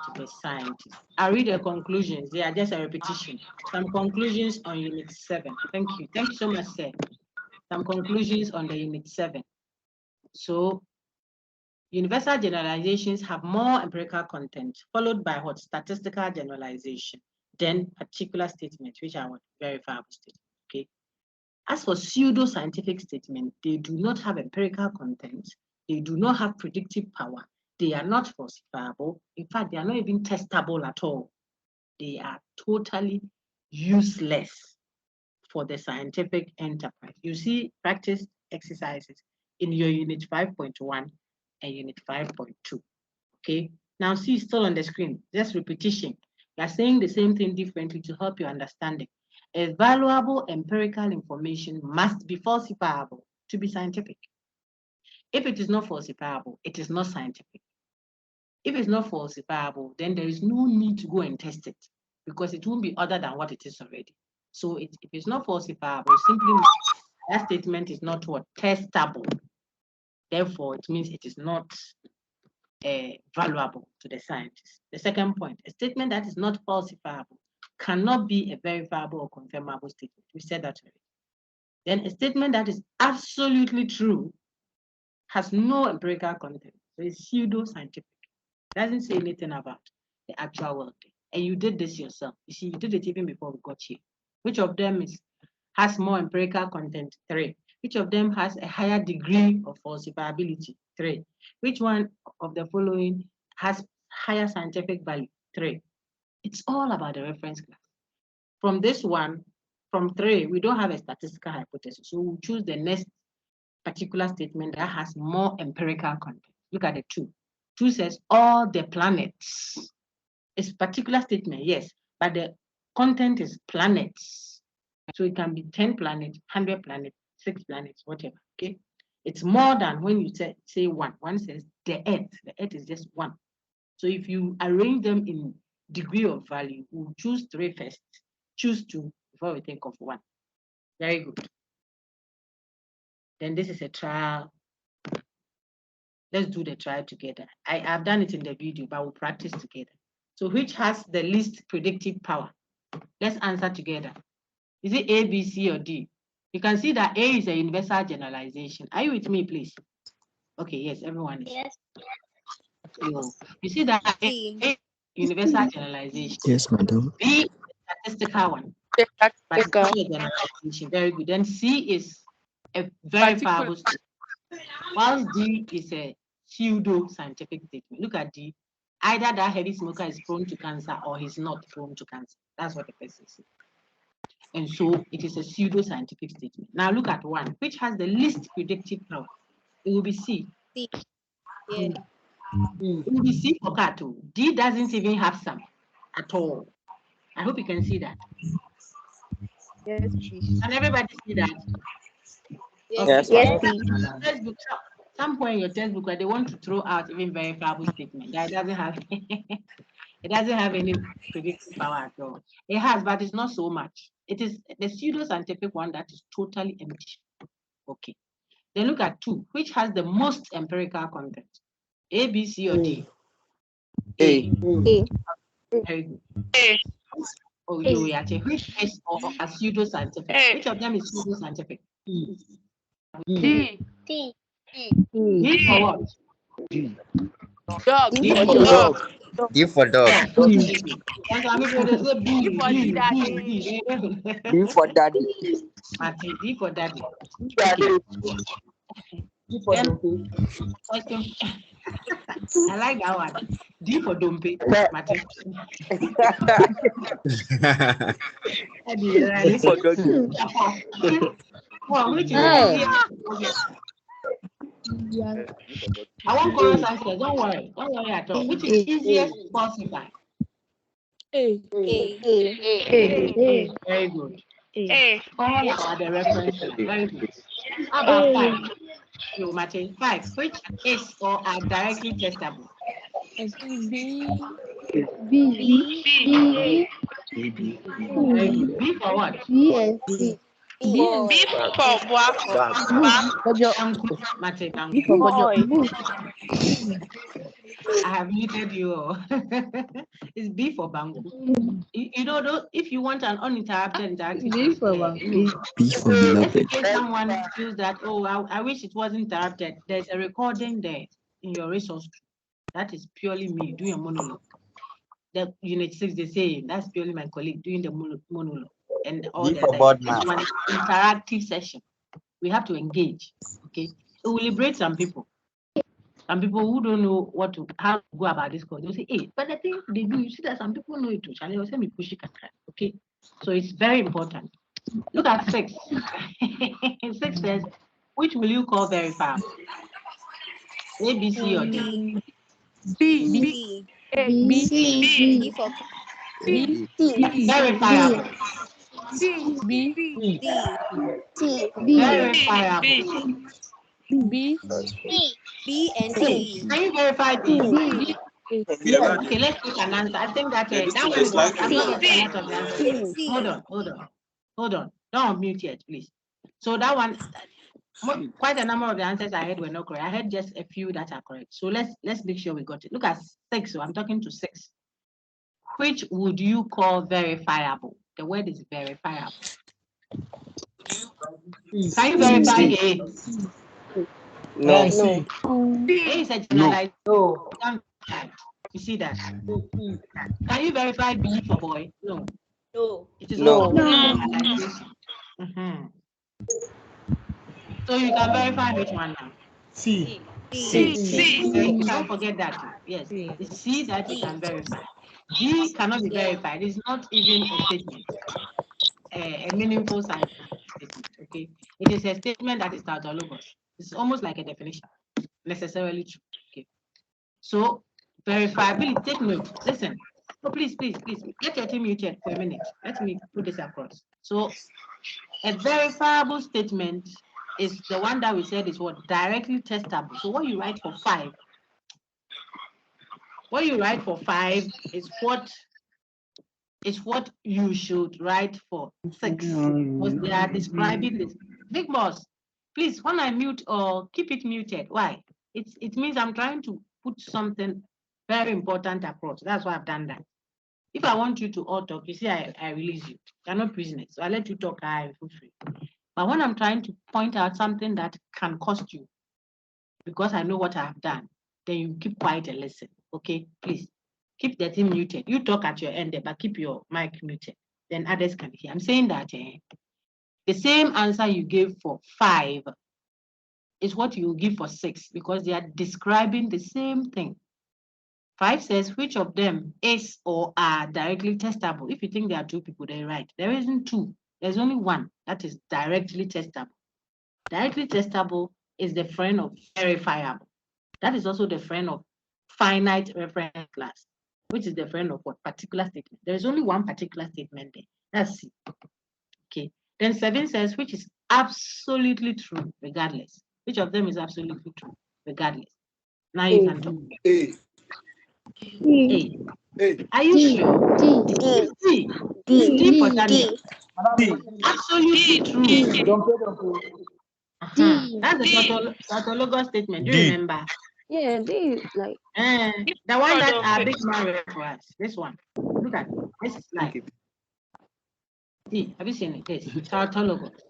to the scientist. I'll read the conclusions. They are just a repetition. Some conclusions on Unit 7. Thank you. Thank you so much, sir. Some conclusions on the Unit 7. So universal generalizations have more empirical content, followed by what? Statistical generalization, then particular statements, which are what? Verifiable statements. Okay. As for pseudo-scientific statements, they do not have empirical content, they do not have predictive power, they are not falsifiable. In fact, they are not even testable at all. They are totally useless for the scientific enterprise. You see practice exercises in your Unit 5.1 and Unit 5.2. Okay, now see, still on the screen, just repetition. You are saying the same thing differently to help your understanding. A valuable empirical information must be falsifiable. to be scientific. If it is not falsifiable, it is not scientific. If it's not falsifiable, then there is no need to go and test it because it won't be other than what it is already. So if it's not falsifiable, simply that statement is not what testable. Therefore, it means it is not valuable to the scientist. The second point, a statement that is not falsifiable cannot be a verifiable or confirmable statement. We said that already. Then a statement that is absolutely true has no empirical content. So it's pseudo-scientific. Doesn't say anything about the actual world. And you did this yourself. You see, you did it even before we got here. Which of them has more empirical content? 3. Which of them has a higher degree of falsifiability? 3. Which one of the following has higher scientific value? 3. It's all about the reference class. From this one, from 3, we don't have a statistical hypothesis. So we'll choose the next particular statement that has more empirical content. Look at the 2. 2 says all the planets. It's a particular statement, yes, but the content is planets. So it can be 10 planets, 100 planets, 6 planets, whatever, okay? It's more than when you say 1. 1 says the Earth. The Earth is just 1. So if you arrange them in degree of value, we'll choose 3 first, choose 2 before we think of 1. Very good. Then this is a trial. Let's do the trial together. I've done it in the video, but we'll practice together. So which has the least predictive power? Let's answer together. Is it A, B, C, or D? You can see that A is a universal generalization. Are you with me, please? Okay, yes, everyone is. Yes. You see that A is universal generalization. Yes, madam. B is a statistical one. But it's not a generalization. Very good. Then C is a verifiable statement, whilst D is a pseudo-scientific statement. Look at D. Either that heavy smoker is prone to cancer or he's not prone to cancer. That's what the person says. And so it is a pseudo-scientific statement. Now look at 1. Which has the least predictive power? It will be C. C. Yeah. It will be C for cat too. D doesn't even have some at all. I hope you can see that. Yes, please. Can everybody see that? Yes, Yes, Textbook, some point in your textbook where they want to throw out even verifiable statement that doesn't have it doesn't have any predictive power at all. It has, but it's not so much. It is the pseudo-scientific one that is totally empty. Okay. Then look at 2. Which has the most empirical content? A, B, C, or D? A. Very good. A. Oh, you actually. Which is a pseudo-scientific? A. Which of them is pseudo-scientific? D. D. D for what? Dog. D for Dog. D for dog. And some people they say B, for B, daddy. B. D for daddy. Martin, D for daddy. Daddy. D for Then, donkey. question. I like that one. D for dumpy. Martin. D for donkey. Well, which is the easiest? I want chorus answer. Don't worry at all. Which is easiest to falsify? A. Very good. A. All about the reference. Very good. How about 5? You, Martin. 5. Which is or are directly testable? B. Very good. B for what? B. C. B for bois. Martin, B for boy. I have muted you all. It's B for Bangu. You know, if you want an uninterrupted interactive, B for Bangu. B for just in beloved. case someone feels that, oh, I wish it wasn't interrupted, there's a recording there in your resource. That is purely me doing a monologue. That Unit 6, they say, that's purely my colleague doing the monologue. And all D for board man. one interactive session. We have to engage, okay? It will liberate some people. Some people who don't know how to go about this course, they'll say, hey, but the thing they do, you see that some people know it too. Charlie will say me push it, okay? So it's very important. Look at 6. 6 says, which will you call verifiable? A, B, C, or D? B. B. Verifiable. B. Verifiable. B. B and C. Can you verify B? Okay, let's take an answer. I think that that one is not, I'm not getting a lot of the answers. Hold on. Don't mute yet, please. So that one, quite a number of the answers I had were not correct. I had just a few that are correct. So let's make sure we got it. Look at 6. So I'm talking to 6. Which would you call verifiable? The word is verifiable. Can you verify A? No. A is a generalized. No. You see that? Can you verify B for boy? No. It is No. also generalization. So you can verify which one now? C. Don't forget that. Yes. It's C that you can verify. D cannot be verified. It's not even a statement. A meaningful science statement. Okay. It is a statement that is tautologous. It's almost like a definition. Necessarily true. Okay. So verifiability, take note. Listen. Oh, please, get your team muted for a minute. Let me put this across. So a verifiable statement is the one that we said is what? Directly testable. So what you write for 5, is what you should write for 6. Because they are describing this. Big boss, please, when I mute or keep it muted, why? It means I'm trying to put something very important across. That's why I've done that. If I want you to all talk, you see, I release you. You're not prisoners. So I let you talk, I feel free. But when I'm trying to point out something that can cost you, because I know what I have done, then you keep quiet and listen. Okay, please keep the thing muted. You talk at your end, but keep your mic muted. Then others can hear. I'm saying that the same answer you gave for 5 is what you will give for 6 because they are describing the same thing. 5 says which of them is or are directly testable. If you think there are 2 people, they're right. There isn't 2. There's only one that is directly testable. Directly testable is the friend of verifiable. That is also the friend of finite reference class, which is the friend of what? Particular statement. There is only one particular statement there. That's C. Okay. Then 7 says which is absolutely true, regardless. Which of them is absolutely true, regardless? Now you can do A. Are you sure? D for Daniel. Absolutely true. That's the tautologous statement. Do you remember? Yeah, they like the one that our big man read for us. This one. Look at this slide. See, have you seen it? This tautologous.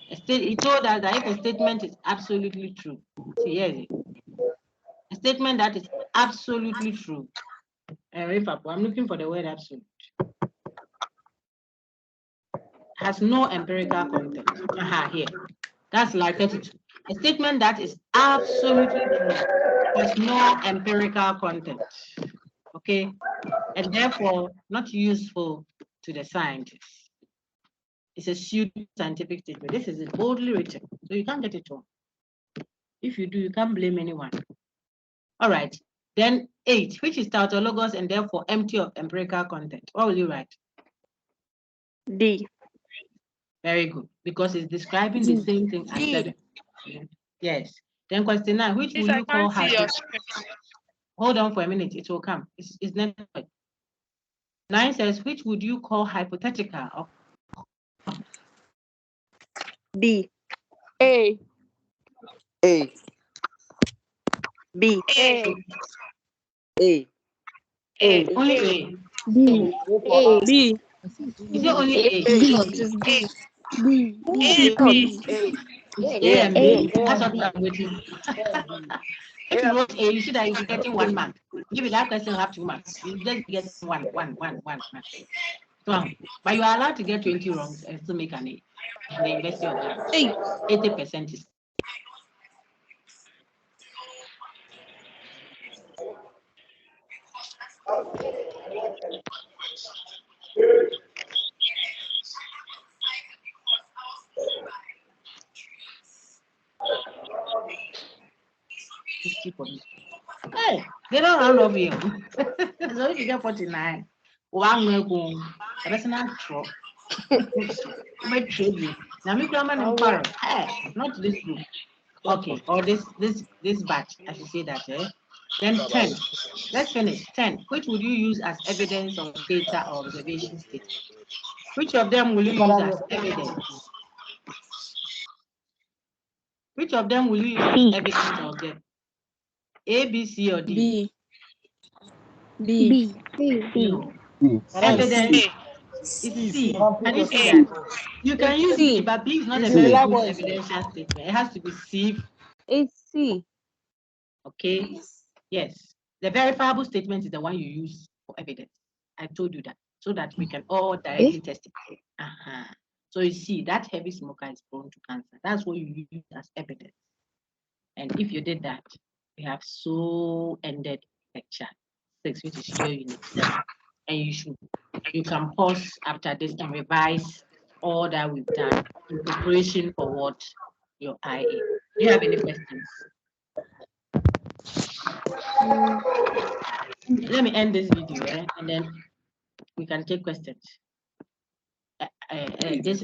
He told us that if a statement is absolutely true, see, here is it. A statement that is absolutely true. I'm looking for the word absolute. Has no empirical content. Here. That's like 32. A statement that is absolutely true has no empirical content. Okay? And therefore not useful to the scientists. It's a pseudo-scientific statement. This is boldly written, so you can't get it wrong. If you do, you can't blame anyone. All right. Then 8, which is tautologous and therefore empty of empirical content. What will you write? D. Very good, because it's describing the same thing as 7. Yes. Then question 9, which will you call hypothetical? Hold on for a minute, it will come. It's next. 9 says, which would you call hypothetical? B. A. A. B. A. Only A. B. B. Is it only A? B. A and B. That's what I'm waiting. If you wrote A, you see that you'll be getting 1 mark. Maybe that question will have 2 marks. You just get one. So, but you are allowed to get 20 wrongs and still make an A. In the University of Ghana. 80% is. Hey, they don't round up here. So if you get 49, one will go. That's not true. But trade you. Now me grandma and parrot. Not this group. Okay, or this batch, I should say that, eh? Then 10. Let's finish. 10. Which would you use as evidence of data or observation statement? Which of them will you use as evidence? Which of them will you use as evidence of them? A, B, C, or D? B. No. C. Evidence A. is C. Can you see A. that? You can It's use C. B, but B is not a It's very the good voice. evidential statement. It has to be C. It's C. Okay. Yes. The verifiable statement is the one you use for evidence. I told you that so that we can all directly test it. So you see that heavy smoker is prone to cancer. That's what you use as evidence. And if you did that, we have so ended lecture 6, which is your unit 7. And you can pause after this and revise all that we've done in preparation for what your IA. Do you have any questions? Let me end this video, and then we can take questions. This